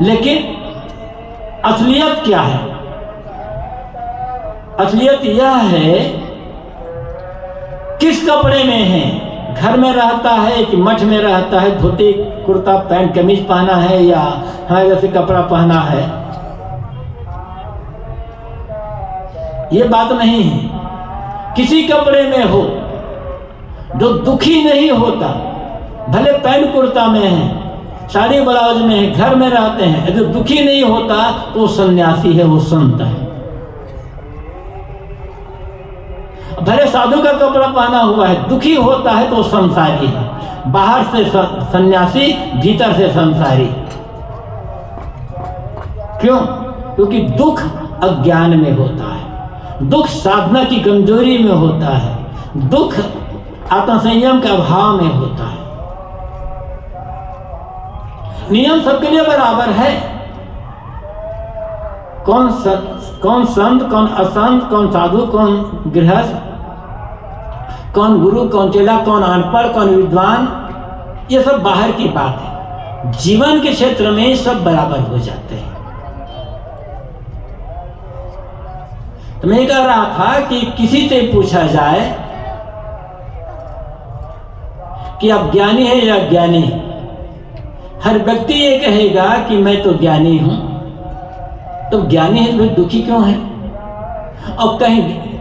लेकिन असलियत क्या है? असलियत यह है किस कपड़े में है, घर में रहता है कि मठ में रहता है, धोती कुर्ता पैंट कमीज पहना है या हमारे जैसे कपड़ा पहना है, ये बात नहीं है। किसी कपड़े में हो, जो दुखी नहीं होता, भले पैंट कुर्ता में है, साड़ी ब्लाउज में है, घर में रहते हैं, जो दुखी नहीं होता तो सन्यासी है, वो संत है। भले साधु का कपड़ा पहना हुआ है, दुखी होता है तो संसारी है। बाहर से सन्यासी, भीतर से संसारी। क्यों? क्योंकि दुख अज्ञान में होता है, दुख साधना की कमजोरी में होता है, दुख आत्मसंयम के अभाव में होता है। नियम सबके लिए बराबर है। कौन संत, कौन असंत, कौन साधु, कौन गृहस्थ, कौन गुरु, कौन चेला, कौन अनपढ़, कौन विद्वान, ये सब बाहर की बात है। जीवन के क्षेत्र में सब बराबर हो जाते हैं। तो मैं कह रहा था कि किसी से पूछा जाए कि आप ज्ञानी हैं या अज्ञानी, हर व्यक्ति ये कहेगा कि मैं तो ज्ञानी हूं। तो ज्ञानी है तो दुखी क्यों है?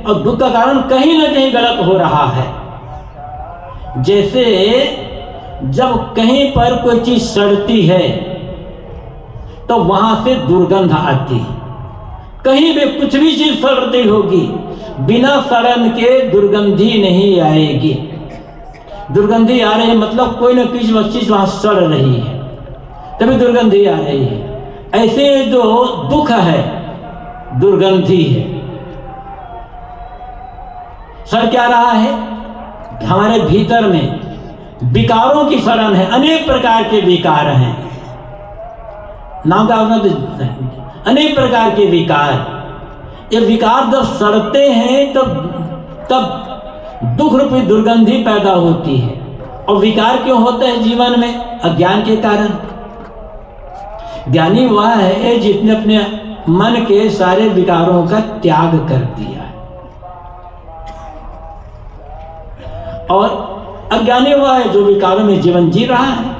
और दुख का कारण कहीं ना कहीं गलत हो रहा है। जैसे जब कहीं पर कोई चीज सड़ती है तो वहां से दुर्गंध आती है। कहीं भी कुछ भी चीज सड़ रही होगी, बिना सड़न के दुर्गंधी नहीं आएगी। दुर्गंधी आ रही है मतलब कोई ना कोई चीज वहां सड़ रही है, तभी दुर्गंधी आ रही है। ऐसे जो दुख है दुर्गंधी है। सड़ क्या रहा है? हमारे भीतर में विकारों की सड़न है। अनेक प्रकार के विकार हैं, नाम का अनेक प्रकार के विकार। ये विकार जब सड़ते हैं तब दुख रूपी दुर्गंधी पैदा होती है। और विकार क्यों होते हैं जीवन में? अज्ञान के कारण। ज्ञानी वह है जिसने अपने मन के सारे विकारों का त्याग कर दिया है। और अज्ञानी वह है जो विकारों में जीवन जी रहा है।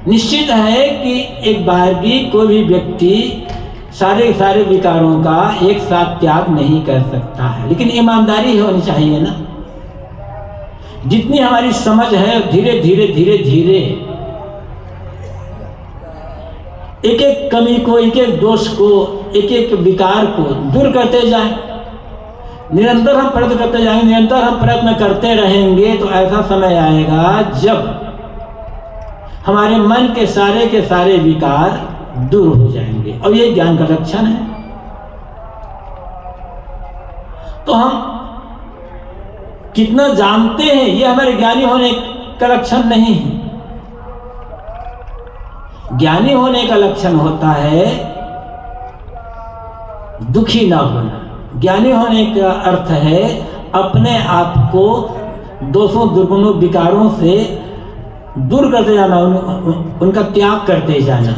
निश्चित है कि एक बार भी कोई भी व्यक्ति सारे विकारों का एक साथ त्याग नहीं कर सकता है, लेकिन ईमानदारी होनी चाहिए ना। जितनी हमारी समझ है धीरे धीरे एक एक कमी को, एक एक दोष को, एक एक विकार को दूर करते जाएं। निरंतर हम प्रयत्न करते जाएंगे, निरंतर हम प्रयत्न करते रहेंगे तो ऐसा समय आएगा जब हमारे मन के सारे विकार दूर हो जाएंगे, और ये ज्ञान का लक्षण है। तो हम कितना जानते हैं ये हमारे ज्ञानी होने का लक्षण नहीं है। ज्ञानी होने का लक्षण होता है दुखी ना होना। ज्ञानी होने का अर्थ है अपने आप को दोषों दुर्गुणों विकारों से दूर करते जाना, उनका त्याग करते जाना।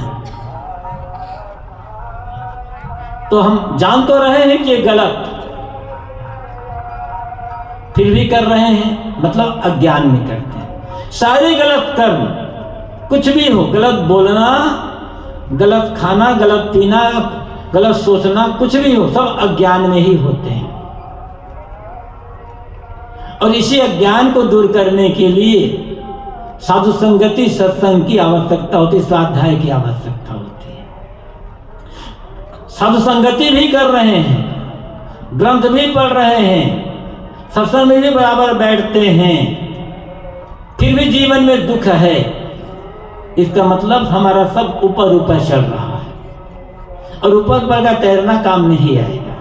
तो हम जान तो रहे हैं कि ये गलत, फिर भी कर रहे हैं, मतलब अज्ञान में करते हैं। सारे गलत कर्म कुछ भी हो, गलत बोलना, गलत खाना, गलत पीना, गलत सोचना, कुछ भी हो, सब अज्ञान में ही होते हैं। और इसी अज्ञान को दूर करने के लिए साधु संगति, सत्संग की आवश्यकता होती है, स्वाध्याय की आवश्यकता होती है। साधु संगति भी कर रहे हैं, ग्रंथ भी पढ़ रहे हैं, सत्संग में भी बराबर बैठते हैं, फिर भी जीवन में दुख है, इसका मतलब हमारा सब ऊपर चल रहा है, और ऊपर का तैरना काम नहीं आएगा।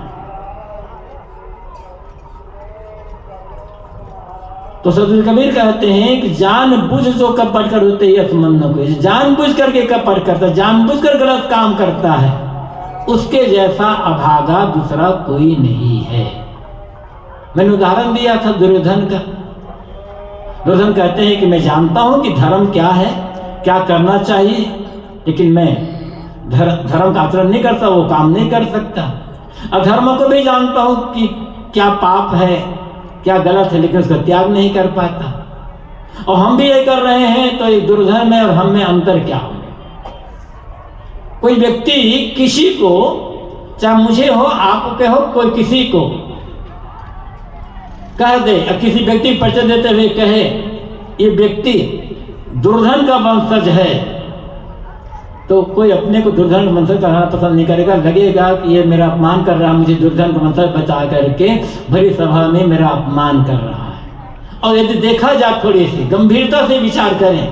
तो सदगुरु कबीर कहते हैं कि जानबूझ जो कपट कर होते यस मन न कोई, जानबूझ करके कपट करता, जानबूझ कर गलत काम करता है, उसके जैसा अभागा दूसरा कोई नहीं है। मैंने उदाहरण दिया था दुर्योधन का। दुर्योधन कहते हैं कि मैं जानता हूं कि धर्म क्या है, क्या करना चाहिए, लेकिन मैं धर्म का आचरण नहीं करता, वो काम नहीं कर सकता। अधर्म को भी जानता हूं कि क्या पाप है, क्या गलत है, लेकिन उसका त्याग नहीं कर पाता। और हम भी ये कर रहे हैं, तो एक दुर्योधन में और हम में अंतर क्या हो? कोई व्यक्ति किसी को, चाहे मुझे हो, आपके हो, कोई किसी को कह दे, किसी व्यक्ति को परिचय देते हुए कहे ये व्यक्ति दुर्योधन का वंशज है, तो कोई अपने को दुर्योधन का वंशज कहना पसंद नहीं करेगा। लगेगा कि ये मेरा अपमान कर रहा है, मुझे दुर्योधन का वंशज बचा करके भरी सभा में मेरा अपमान कर रहा है। और यदि देखा जाए, थोड़ी सी गंभीरता से विचार करें,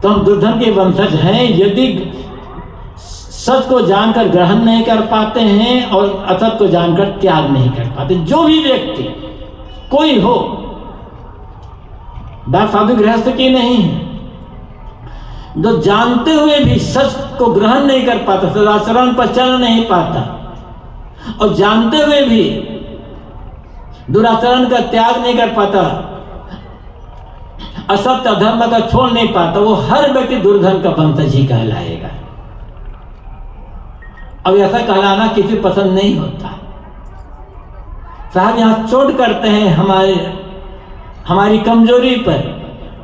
तो हम दुर्योधन के वंशज हैं यदि सच को जानकर ग्रहण नहीं कर पाते हैं और असत को जानकर त्याग नहीं कर पाते। जो भी व्यक्ति कोई हो, बात साधु गृहस्थ की नहीं है, जो जानते हुए भी सच को ग्रहण नहीं कर पाता, सदाचरण पर चल नहीं पाता, और जानते हुए भी दुराचरण का त्याग नहीं कर पाता, असत्य अधर्म का छोड़ नहीं पाता, वो हर व्यक्ति दुर्योधन का वंशज ही कहलाएगा। अब ऐसा कहलाना किसी पसंद नहीं होता। साहब यहाँ चोट करते हैं हमारी कमजोरी पर।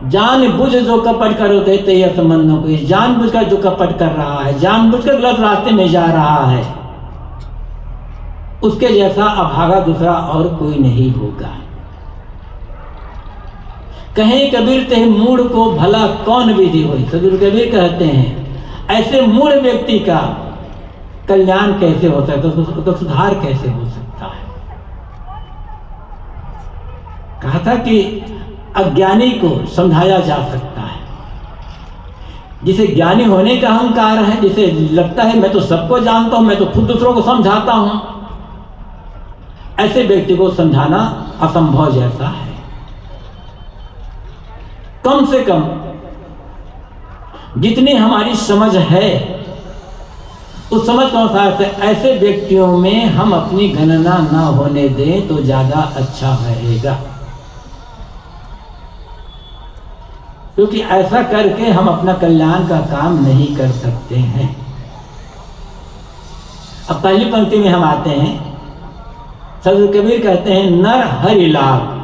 जानबूझ जो कपट कर होते यह संबंधों को, जानबूझकर जो कपट कर रहा है, जानबूझकर गलत रास्ते में जा रहा है, उसके जैसा अभागा दूसरा और कोई नहीं होगा। कहीं कबीर ते मूढ़ को भला कौन विधि होई। सदगुरु कबीर कहते हैं ऐसे मूढ़ व्यक्ति का कल्याण कैसे हो सकता है, उसका सुधार कैसे हो सकता है। कहा था कि अज्ञानी को समझाया जा सकता है, जिसे ज्ञानी होने का अहंकार है, जिसे लगता है मैं तो सबको जानता हूं, मैं तो खुद दूसरों को समझाता हूं, ऐसे व्यक्ति को समझाना असंभव जैसा है। कम से कम जितनी हमारी समझ है उस समझ के अनुसार से ऐसे व्यक्तियों में हम अपनी गणना न होने दें तो ज्यादा अच्छा रहेगा, क्योंकि ऐसा करके हम अपना कल्याण का काम नहीं कर सकते हैं। अब पहली पंक्ति में हम आते हैं। सदगुरु कबीर कहते हैं नर हरि लाग।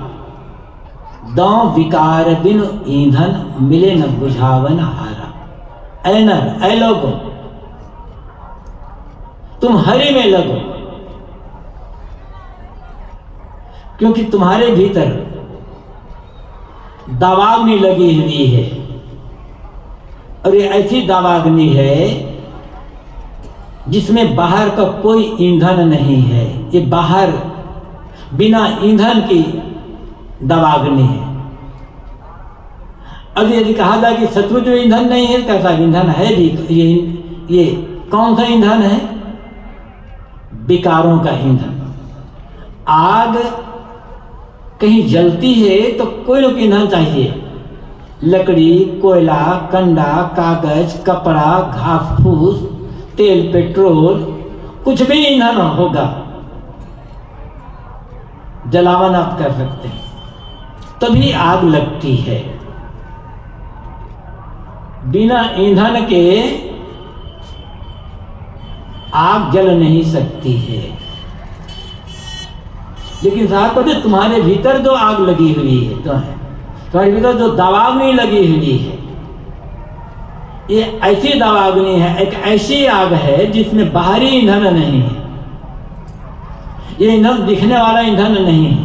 दांव विकार बिन ईंधन मिले न बुझावन हारा। ऐ नर, ऐ लोगों, तुम हरि में लगो, क्योंकि तुम्हारे भीतर दावाग्नि लगी हुई है, और ये ऐसी दावाग्नि है जिसमें बाहर का कोई ईंधन नहीं है। ये बाहर बिना ईंधन की दावाग्नि है। अब यदि कहा जाए कि सचमुच जो ईंधन नहीं है, कैसा ईंधन है भी? ये कौन सा ईंधन है? विकारों का ईंधन। आग कहीं जलती है तो कोई ना कोई ईंधन चाहिए। लकड़ी, कोयला, कंडा, कागज, कपड़ा, घास फूस, तेल, पेट्रोल, कुछ भी ईंधन होगा, जलावन आप कर सकते हैं, तभी आग लगती है। बिना ईंधन के आग जल नहीं सकती है। लेकिन साहब कहते तुम्हारे भीतर जो आग लगी हुई है, तो है तुम्हारे भीतर जो दावाग्नि लगी हुई है, ये ऐसी दावाग्नि है, एक ऐसी आग है जिसमें बाहरी ईंधन नहीं है। ये ईंधन दिखने वाला ईंधन नहीं है,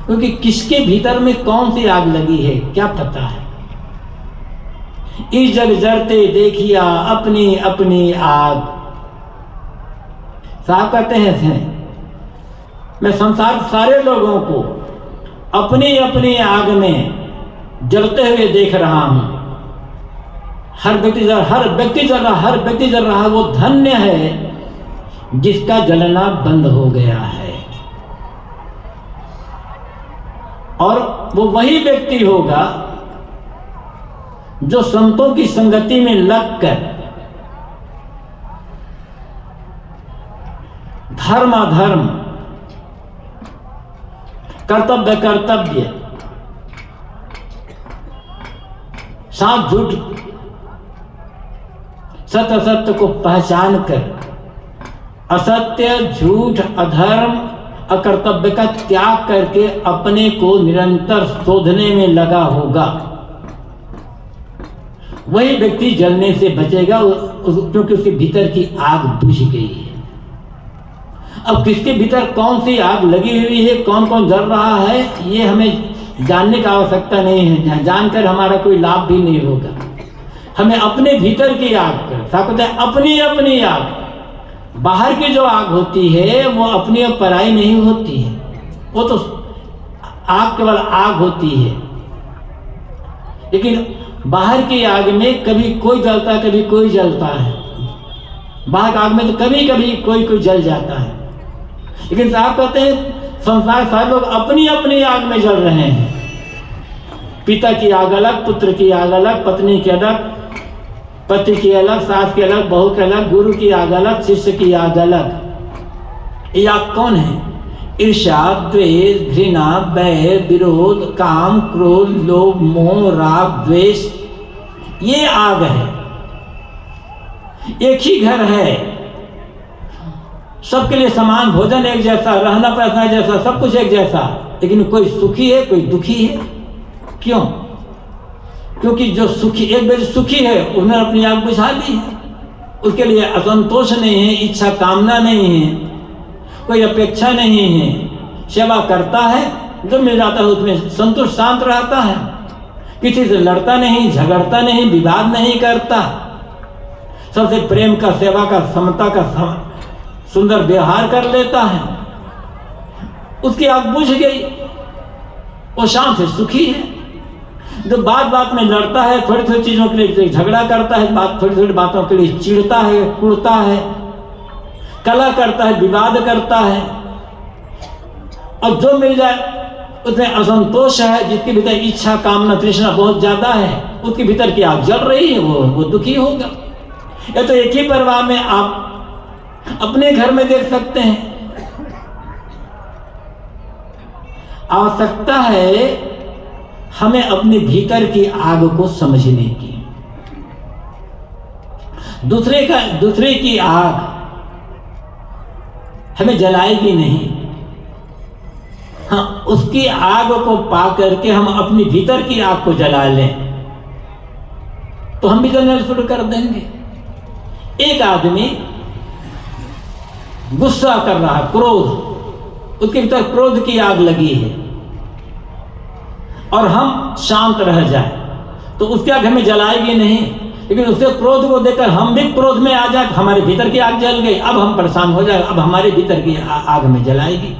क्योंकि किसके भीतर में कौन सी आग लगी है क्या पता है। इस जग जरते देखिया अपनी अपनी आग। साहब कहते हैं मैं संसार सारे लोगों को अपनी अपनी आग में जलते हुए देख रहा हूं। हर व्यक्ति जल रहा है। वो धन्य है जिसका जलना बंद हो गया है। और वो वही व्यक्ति होगा जो संतों की संगति में लगकर धर्माधर्म, कर्तव्य कर्तव्य, साथ झूठ, सत्य असत्य को पहचान कर असत्य, झूठ, अधर्म, अकर्तव्य का त्याग करके अपने को निरंतर शोधने में लगा होगा। वही व्यक्ति जलने से बचेगा, क्योंकि उसके भीतर की आग बुझ गई है। अब किसके भीतर कौन सी आग लगी हुई है, कौन कौन जल रहा है, ये हमें जानने का आवश्यकता नहीं है। जानकर हमारा कोई लाभ भी नहीं होगा। हमें अपने भीतर की आग कर सकते हैं, अपनी अपनी आग। बाहर की जो आग होती है वो अपनी और पराई नहीं होती है। वो तो आग केवल आग होती है। लेकिन बाहर की आग में कभी कोई जलता है, कभी कोई जलता है। बाहर की आग में तो कभी कभी कोई कोई जल जाता है। लेकिन साहब कहते हैं संसार सारे लोग अपनी अपनी आग में जल रहे हैं। पिता की आग अलग, पुत्र की आग अलग, पत्नी की अलग, पति की अलग, सास की अलग, बहू की अलग, गुरु की आग अलग, शिष्य की आग अलग। ये आग कौन है? ईर्ष्या, द्वेष, घृणा, बैर, विरोध, काम, क्रोध, लोभ, मोह, राग, द्वेष, ये आग है। एक ही घर है, सबके लिए समान भोजन एक जैसा, रहना पैसा जैसा, सब कुछ एक जैसा, लेकिन कोई सुखी है, कोई दुखी है। क्यों? क्योंकि जो सुखी, एक व्यक्ति सुखी है उन्होंने अपनी आग बुझा ली है। उसके लिए असंतोष नहीं है, इच्छा कामना नहीं है, कोई अपेक्षा नहीं है। सेवा करता है, जो मिल जाता है उसमें संतुष्ट शांत रहता है। किसी से लड़ता नहीं, झगड़ता नहीं, विवाद नहीं करता। सबसे प्रेम का, सेवा का, समता का सुंदर व्यवहार कर लेता है। उसकी आग बुझ गई, वो शांत है, सुखी है। जो बात बात में लड़ता है, थोड़ी थोड़ी चीजों के लिए झगड़ा करता है, थोड़ी थोड़ी बातों के लिए चिढ़ता है, कुड़ता है, कला करता है, विवाद करता है, और जो मिल जाए उसमें असंतोष है। जिसके भीतर इच्छा कामना तृष्णा बहुत ज्यादा है, उसके भीतर की आग जल रही है, वो दुखी होगा। ये तो एक ही परिवार में आप अपने घर में देख सकते हैं। आवश्यकता है हमें अपने भीतर की आग को समझने की। दूसरे की आग हमें जलाएगी नहीं। हाँ, उसकी आग को पा करके हम अपनी भीतर की आग को जला लें तो हम भी जलना शुरू कर देंगे। एक आदमी गुस्सा कर रहा है, क्रोध, उसके भीतर क्रोध की आग लगी है और हम शांत रह जाए तो उसकी आग हमें जलाएगी नहीं, लेकिन उसके क्रोध को देखकर हम भी क्रोध में आ जाए, हमारे भीतर की आग जल गई, अब हम परेशान हो जाए, अब हमारे भीतर की आग में जलाएगी।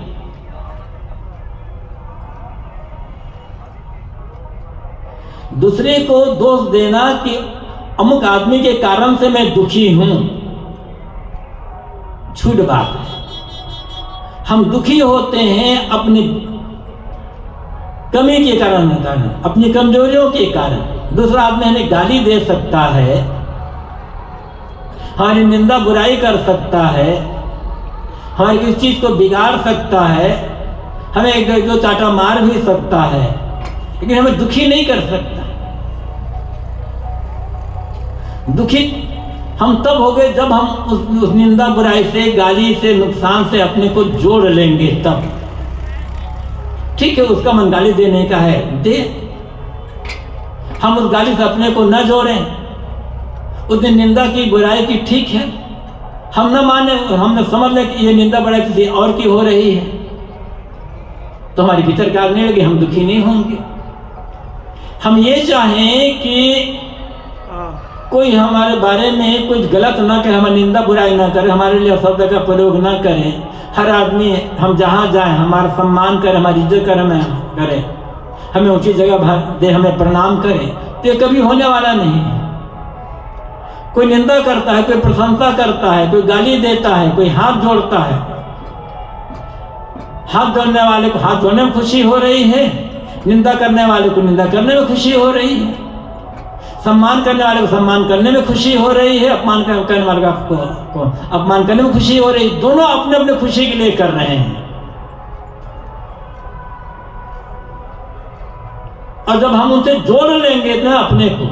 दूसरे को दोष देना कि अमुक आदमी के कारण से मैं दुखी हूं, झूठ बात है। हम दुखी होते हैं अपनी कमी के कारण, अपनी कमजोरियों के कारण। दूसरा आदमी हमें गाली दे सकता है, हमारी निंदा बुराई कर सकता है, हमारी किसी चीज को बिगाड़ सकता है, हमें एक दो चाटा मार भी सकता है, लेकिन हमें दुखी नहीं कर सकता। दुखी हम तब हो गए जब हम उस निंदा बुराई से, गाली से, नुकसान से अपने को जोड़ लेंगे तब। ठीक है, उसका मन गाली देने का है, दे, हम उस गाली से अपने को न जोड़ें। उसने निंदा की, बुराई की, ठीक है, हम न माने, हमने समझ लें कि ये निंदा बुराई किसी और की हो रही है तो हमारी भीतर की आग नहीं लगी, हम दुखी नहीं होंगे। हम ये चाहें कि कोई हमारे बारे में कुछ गलत ना करे, हमारी निंदा बुराई ना करे, हमारे लिए शब्द का प्रयोग ना करें। हर आदमी हम जहाँ जाएं हमारा सम्मान करे, हमारी इज्जत करे, हमें ऊंची जगह दे, हमें प्रणाम करे, तो ये कभी होने वाला नहीं है। कोई निंदा करता है, कोई प्रशंसा करता है, कोई गाली देता है, कोई हाथ जोड़ता है, हाथ जोड़ने वाले को हाथ जोड़ने में खुशी हो रही है, निंदा करने वाले को निंदा करने में खुशी हो रही है, सम्मान करने वाले को सम्मान करने में खुशी हो रही है, अपमान करने वाले को अपमान करने में खुशी हो रही है। दोनों अपने अपने खुशी के लिए कर रहे हैं। और जब हम उनसे जोड़ लेंगे ना अपने को,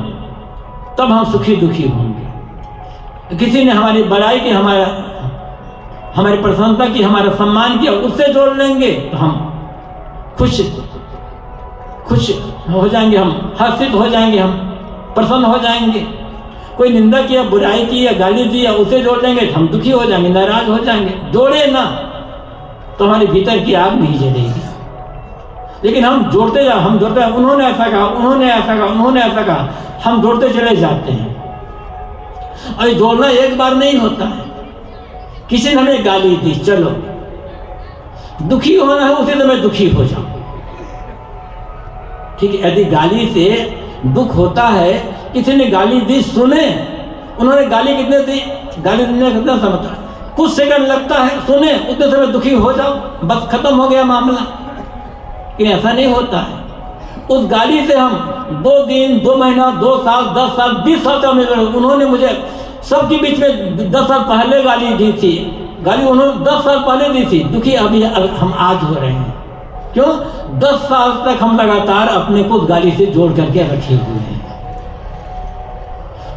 तब हम सुखी दुखी होंगे। किसी ने हमारी बड़ाई की, हमारी प्रशंसा की, हमारा सम्मान किया, उससे जोड़ लेंगे तो हम खुश हो जाएंगे, हम हर्षित हो जाएंगे, हम प्रसन्न हो जाएंगे। कोई निंदा किया, बुराई की या गाली दी या उसे जोड़ लेंगे तो हम दुखी हो जाएंगे, नाराज हो जाएंगे। जोड़े ना तो हमारे भीतर की आग नहीं जलेगी। लेकिन हम जोड़ते जा, हम जोड़ते, उन्होंने ऐसा कहा, उन्होंने ऐसा कहा, उन्होंने ऐसा कहा, हम जोड़ते चले जाते हैं। और ये जोड़ना एक बार नहीं होता है। किसी ने हमें गाली दी, चलो दुखी होना है, उसी समय दुखी हो जाओ, ठीक है। यदि गाली से दुख होता है, किसी ने गाली दी, सुने, उन्होंने गाली कितने दी, गाली देने कितना समझता, कुछ सेकंड लगता है, सुने, उतने समय दुखी हो जाओ, बस खत्म हो गया मामला। लेकिन ऐसा नहीं होता है। उस गाली से हम 2 दिन, 2 महीना, 2 साल, 10 साल, 20 साल का मिल, उन्होंने मुझे सबके बीच में 10 साल पहले गाली दी थी, गाली उन्होंने 10 साल पहले दी थी, दुखी अभी हम आज हो रहे हैं। क्यों? 10 साल तक हम लगातार अपने को उस गाली से जोड़ करके रखे हुए हैं।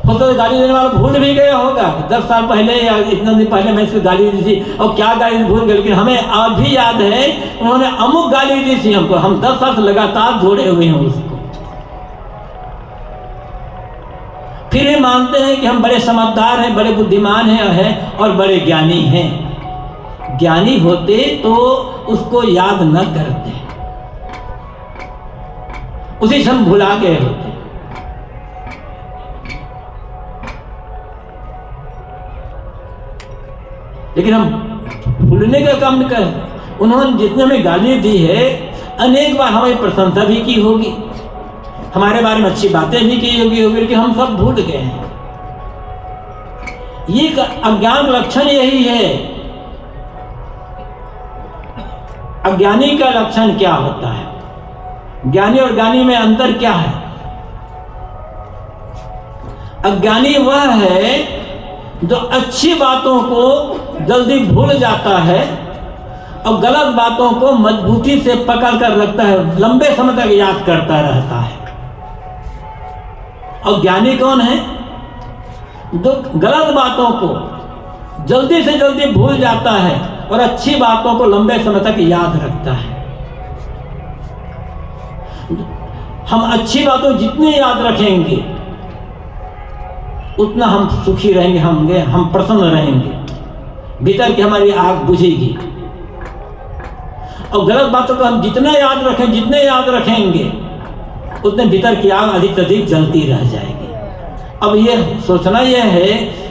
हो तो गाली देने वाला भूल भी गया होगा, 10 साल पहले या इतना दिन पहले मैं इसको गाली दी थी और क्या गाली भूल गए, लेकिन हमें आज भी याद है उन्होंने अमुक गाली दी थी हमको, हम 10 साल से लगातार जोड़े हुए हैं उसको। फिर भी मानते हैं कि हम बड़े समझदार हैं, बड़े बुद्धिमान हैं और बड़े ज्ञानी हैं। ज्ञानी होते तो उसको याद न करते, उसी क्षण भुला गए होते। लेकिन हम भूलने का काम कर, उन्होंने जितने हमें गाली दी है, अनेक बार हमारी प्रशंसा भी की होगी, हमारे बारे में अच्छी बातें भी की होगी, लेकिन हम सब भूल गए हैं। ये अज्ञान का लक्षण यही है। अज्ञानी का लक्षण क्या होता है? ज्ञानी और ज्ञानी में अंतर क्या है? अज्ञानी वह है जो अच्छी बातों को जल्दी भूल जाता है और गलत बातों को मजबूती से पकड़ कर रखता है, लंबे समय तक याद करता रहता है। और ज्ञानी कौन है? जो गलत बातों को जल्दी से जल्दी भूल जाता है और अच्छी बातों को लंबे समय तक याद रखता है। हम अच्छी बातों जितनी याद रखेंगे उतना हम सुखी रहेंगे, हम प्रसन्न रहेंगे, भीतर की हमारी आग बुझेगी। और गलत बातों को हम जितने याद रखेंगे उतने भीतर की आग अधिक से अधिक जलती रह जाएगी। अब ये सोचना यह है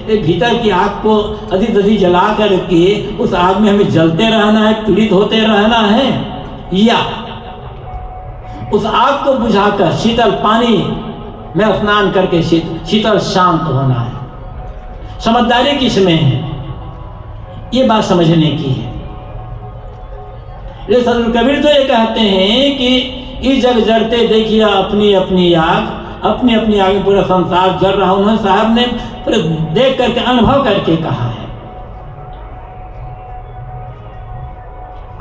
कि भीतर की आग को अधिक से अधिक जला करके उस आग में हमें जलते रहना है, पीड़ित होते रहना है, या उस आग को बुझाकर शीतल पानी में स्नान करके शीतल शांत होना है। समझदारी किसमें है, ये बात समझने की है। ये सदगुरु कबीर तो ये कहते हैं कि इस जग जड़ते देखिए अपनी अपनी आग, अपनी अपनी आग में पूरा संसार जल रहा। उन्होंने साहब ने पूरे देख करके अनुभव करके कहा है।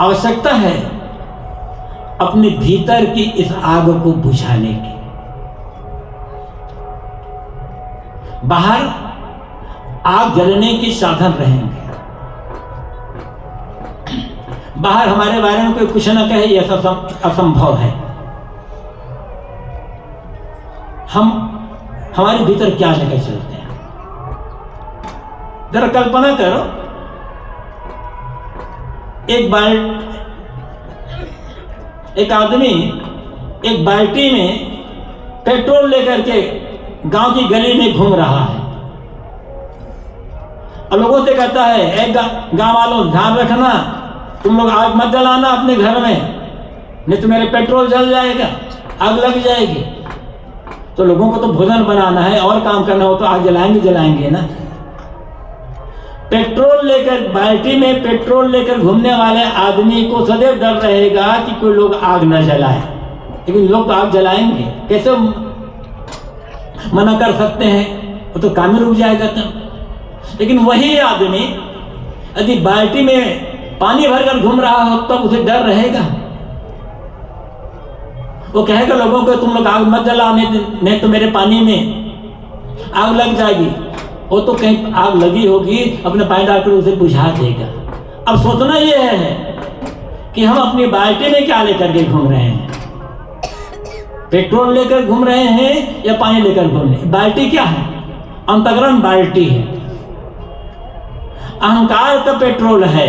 आवश्यकता है अपने भीतर की इस आग को बुझाने की। बाहर आग जलने की साधन रहेंगे, बाहर हमारे बारे में कोई कुछ न कहे यह असंभव है। हम हमारे भीतर क्या लेकर चलते हैं, जरा कल्पना करो। एक आदमी एक बाल्टी में पेट्रोल लेकर के गांव की गली में घूम रहा है और लोगों से कहता है, गांव वालों ध्यान रखना, तुम लोग आग मत जलाना अपने घर में, नहीं तो मेरे पेट्रोल जल जाएगा, आग लग जाएगी। तो लोगों को तो भोजन बनाना है और काम करना हो तो आग जलाएंगे ना। पेट्रोल लेकर, बाल्टी में पेट्रोल लेकर घूमने वाले आदमी को सदैव डर रहेगा कि कोई लोग आग न जलाए, लेकिन लोग तो आग जलाएंगे। कैसे मना कर सकते हैं, वो तो काम में रुक जाएगा तब। लेकिन वही आदमी यदि बाल्टी में पानी भरकर घूम रहा हो तब उसे डर रहेगा। वो कहेगा लोगों को तुम लोग आग मत जलाओ, नहीं तो मेरे पानी में आग लग जाएगी। वो तो कहीं आग लगी होगी, अपने पानी डालकर उसे बुझा देगा। अब सोचना यह है कि हम अपनी बाल्टी में क्या लेकर के घूम रहे हैं, पेट्रोल लेकर घूम रहे हैं या पानी लेकर घूम रहे हैं। बाल्टी क्या है, अंतःकरण बाल्टी है, अहंकार का पेट्रोल है,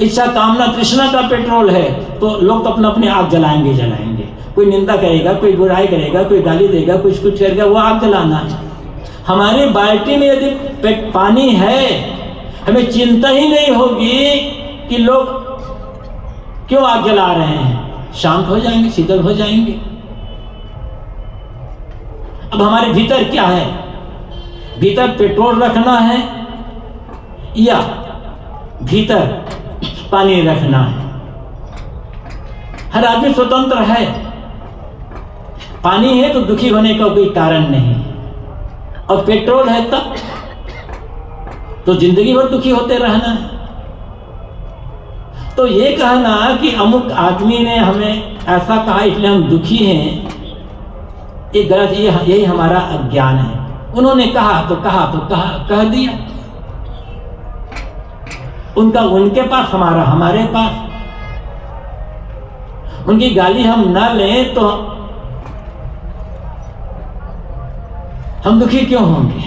इच्छा कामना तृष्णा का पेट्रोल है। तो लोग तो अपना अपनी आग जलाएंगे। कोई निंदा करेगा, कोई बुराई करेगा, कोई गाली देगा, कुछ करेगा, वो आग जलाना है। हमारी बाल्टी में यदि पानी है, हमें चिंता ही नहीं होगी कि लोग क्यों आग जला रहे हैं, शांत हो जाएंगे, शीतल हो जाएंगे। अब हमारे भीतर क्या है, भीतर पेट्रोल रखना है या भीतर पानी रखना है। हर आदमी स्वतंत्र है। पानी है तो दुखी होने का कोई कारण नहीं, और पेट्रोल है तब तो जिंदगी भर दुखी होते रहना है। तो ये कहना कि अमुक आदमी ने हमें ऐसा कहा इसलिए हम दुखी हैं, ये गलत, यही हमारा अज्ञान है। उन्होंने कहा तो कह दिया, उनका उनके पास, हमारा हमारे पास। उनकी गाली हम ना लें तो हम दुखी क्यों होंगे।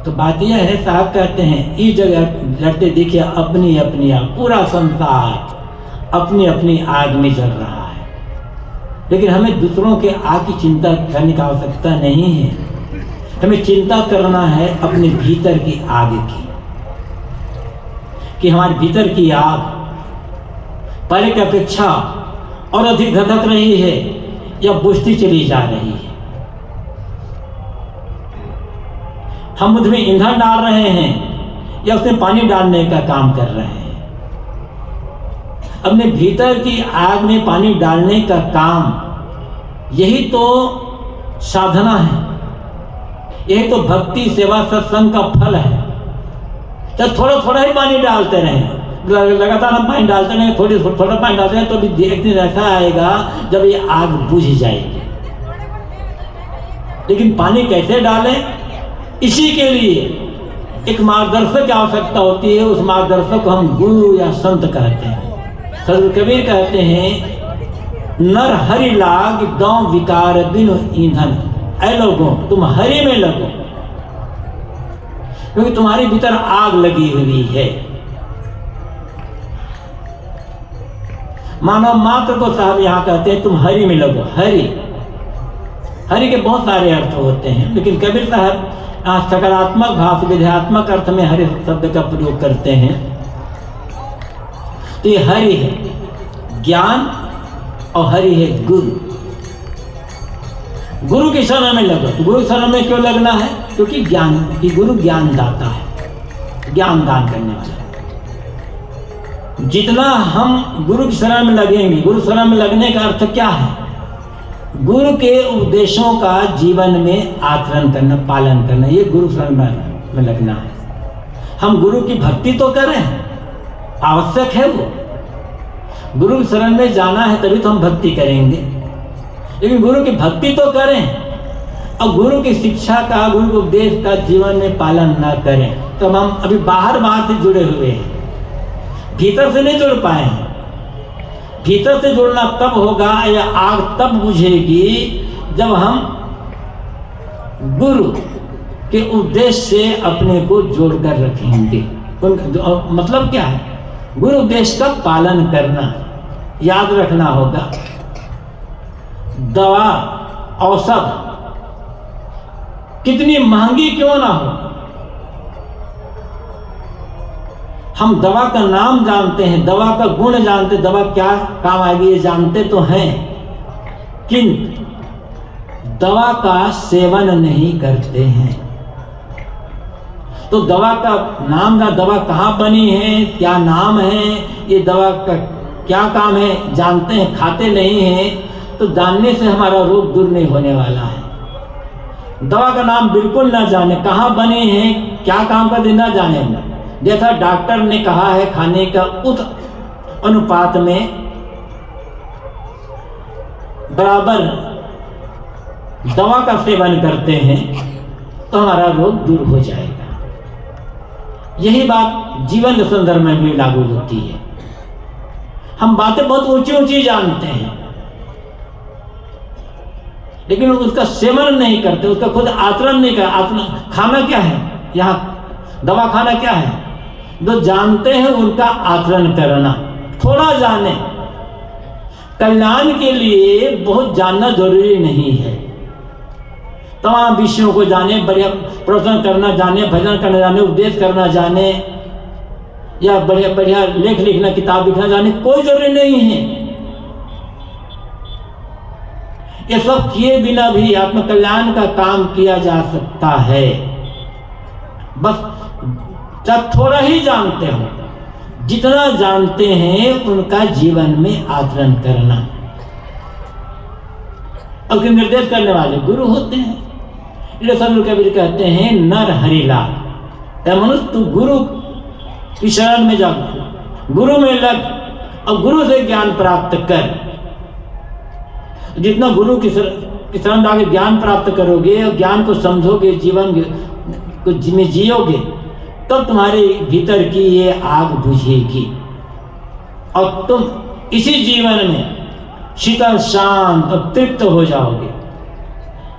तो बात यह है, साहब कहते हैं इस जगह लड़ते देखिए अपनी अपनी आग, पूरा संसार अपनी अपनी आग में जल रहा है। लेकिन हमें दूसरों के आग की चिंता करने की आवश्यकता नहीं है। हमें चिंता करना है अपने भीतर की आग की, कि हमारे भीतर की आग पहले की अपेक्षा और अधिक धधक रही है या बुझती चली जा रही है। हम उसमें ईंधन डाल रहे हैं या उसमें पानी डालने का काम कर रहे हैं। अपने भीतर की आग में पानी डालने का काम, यही तो साधना है, यही तो भक्ति सेवा सत्संग का फल है। तो थोड़ा थोड़ा ही पानी डालते रहें, लगातार हम पानी डालते रहें, थोड़ा पानी डालते हैं, तो भी एक दिन ऐसा आएगा जब ये आग बुझ जाएगी। लेकिन पानी कैसे डालें, इसी के लिए एक मार्गदर्शक की आवश्यकता होती है। उस मार्गदर्शक को हम गुरु या संत कहते हैं। सदगुरु कबीर कहते हैं नर हरि लाग गांव विकार बिनु ईंधन। ऐ लोगों, तुम हरि में लगो, क्योंकि तुम्हारे भीतर आग लगी हुई है। मानव मात्र को साहब यहाँ कहते हैं तुम हरि में लगो। हरि, हरि के बहुत सारे अर्थ होते हैं, लेकिन कबीर साहब सकारात्मक भाव से विध्यात्मक अर्थ में हरि शब्द का प्रयोग करते हैं। तो ये हरि है ज्ञान और हरि है गुरु। गुरु की शरण में लगो। तो गुरु शरण में क्यों लगना है? क्योंकि ज्ञान की गुरु ज्ञान दाता है, ज्ञान दान करने वाला। जितना हम गुरु की शरण में लगेंगे, गुरु शरण में लगने का अर्थ क्या है? गुरु के उपदेशों का जीवन में आचरण करना, पालन करना, ये गुरु शरण में लगना है। हम गुरु की भक्ति तो करें, आवश्यक है वो। गुरु शरण में जाना है तभी तो हम भक्ति करेंगे, लेकिन गुरु की भक्ति तो करें और गुरु की शिक्षा का, गुरु के उपदेश का जीवन में पालन न करें तो हम अभी बाहर से जुड़े हुए हैं, भीतर से नहीं जुड़ पाए हैं। भीतर से जुड़ना तब होगा या आग तब बुझेगी जब हम गुरु के उपदेश से अपने को जोड़कर रखेंगे। मतलब क्या है? गुरु उपदेश का पालन करना, याद रखना होगा। दवा, औषध कितनी महंगी क्यों ना हो, हम दवा का नाम जानते हैं, दवा का गुण जानते, दवा क्या काम आएगी ये जानते तो हैं, किंतु दवा का सेवन नहीं करते हैं। तो दवा का नाम, दवा कहाँ बनी है, क्या नाम है, ये दवा का क्या काम है जानते हैं, खाते नहीं हैं, तो जानने से हमारा रोग दूर नहीं होने वाला है। दवा का नाम बिल्कुल ना जाने, कहाँ बने हैं, क्या काम करते ना जाने। जैसा डॉक्टर ने कहा है खाने का उस अनुपात में बराबर दवा का सेवन करते हैं तो हमारा रोग दूर हो जाएगा। यही बात जीवन के संदर्भ में भी लागू होती है। हम बातें बहुत ऊंची ऊंची जानते हैं, लेकिन उसका सेवन नहीं करते, उसका खुद आचरण नहीं करते। आचरण खाना क्या है, यहाँ दवा खाना क्या है, जो जानते हैं उनका आचरण करना। थोड़ा जाने, कल्याण के लिए बहुत जानना जरूरी नहीं है। तमाम विषयों को जाने, बढ़िया प्रवचन करना जाने, भजन करना जाने, उपदेश करना जाने, या बढ़िया बढ़िया लेख लिखना, किताब लिखना जाने, कोई जरूरी नहीं है। ये सब किए बिना भी आत्मकल्याण का काम किया जा सकता है। बस जब थोड़ा ही जानते हो, जितना जानते हैं उनका जीवन में आचरण करना। अब निर्देश करने वाले गुरु होते हैं। इसलिए संत कबीर कहते हैं नर हरि लाग। मनुष्य तू गुरु की शरण में जा, गुरु में लग और गुरु से ज्ञान प्राप्त कर। जितना गुरु की शरण जाके ज्ञान प्राप्त करोगे और ज्ञान को समझोगे, जीवन को में जियोगे, तब तुम्हारे भीतर की ये आग बुझेगी और तुम इसी जीवन में शीतल, शांत और तृप्त हो जाओगे।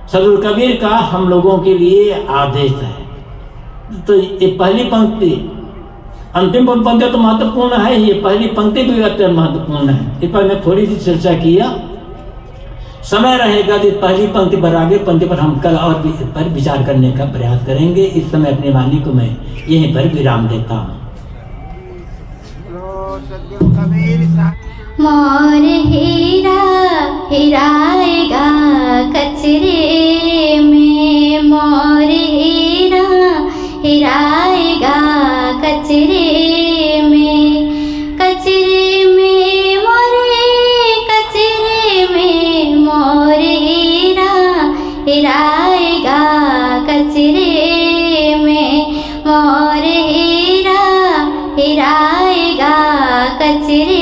सदगुरु कबीर का हम लोगों के लिए आदेश है। तो ये पहली पंक्ति, अंतिम पंक्ति तो महत्वपूर्ण है, ये पहली पंक्ति भी अत्यंत महत्वपूर्ण है। इस पर मैं थोड़ी सी चर्चा किया, समय रहेगा तो पहली पंक्ति पर, आगे पंक्ति पर हम कल और भी पर विचार करने का प्रयास करेंगे। इस समय अपनी वाणी को मैं यहीं पर विराम देता हूँ। मोर हीरा हिराएगा कचरे में, मोर हीरा हिराएगा कचरे में, कचरे में मोरे कचरे में, मोर हीरा हिराएगा कचरे में, मोर हीरा हिराएगा कचरे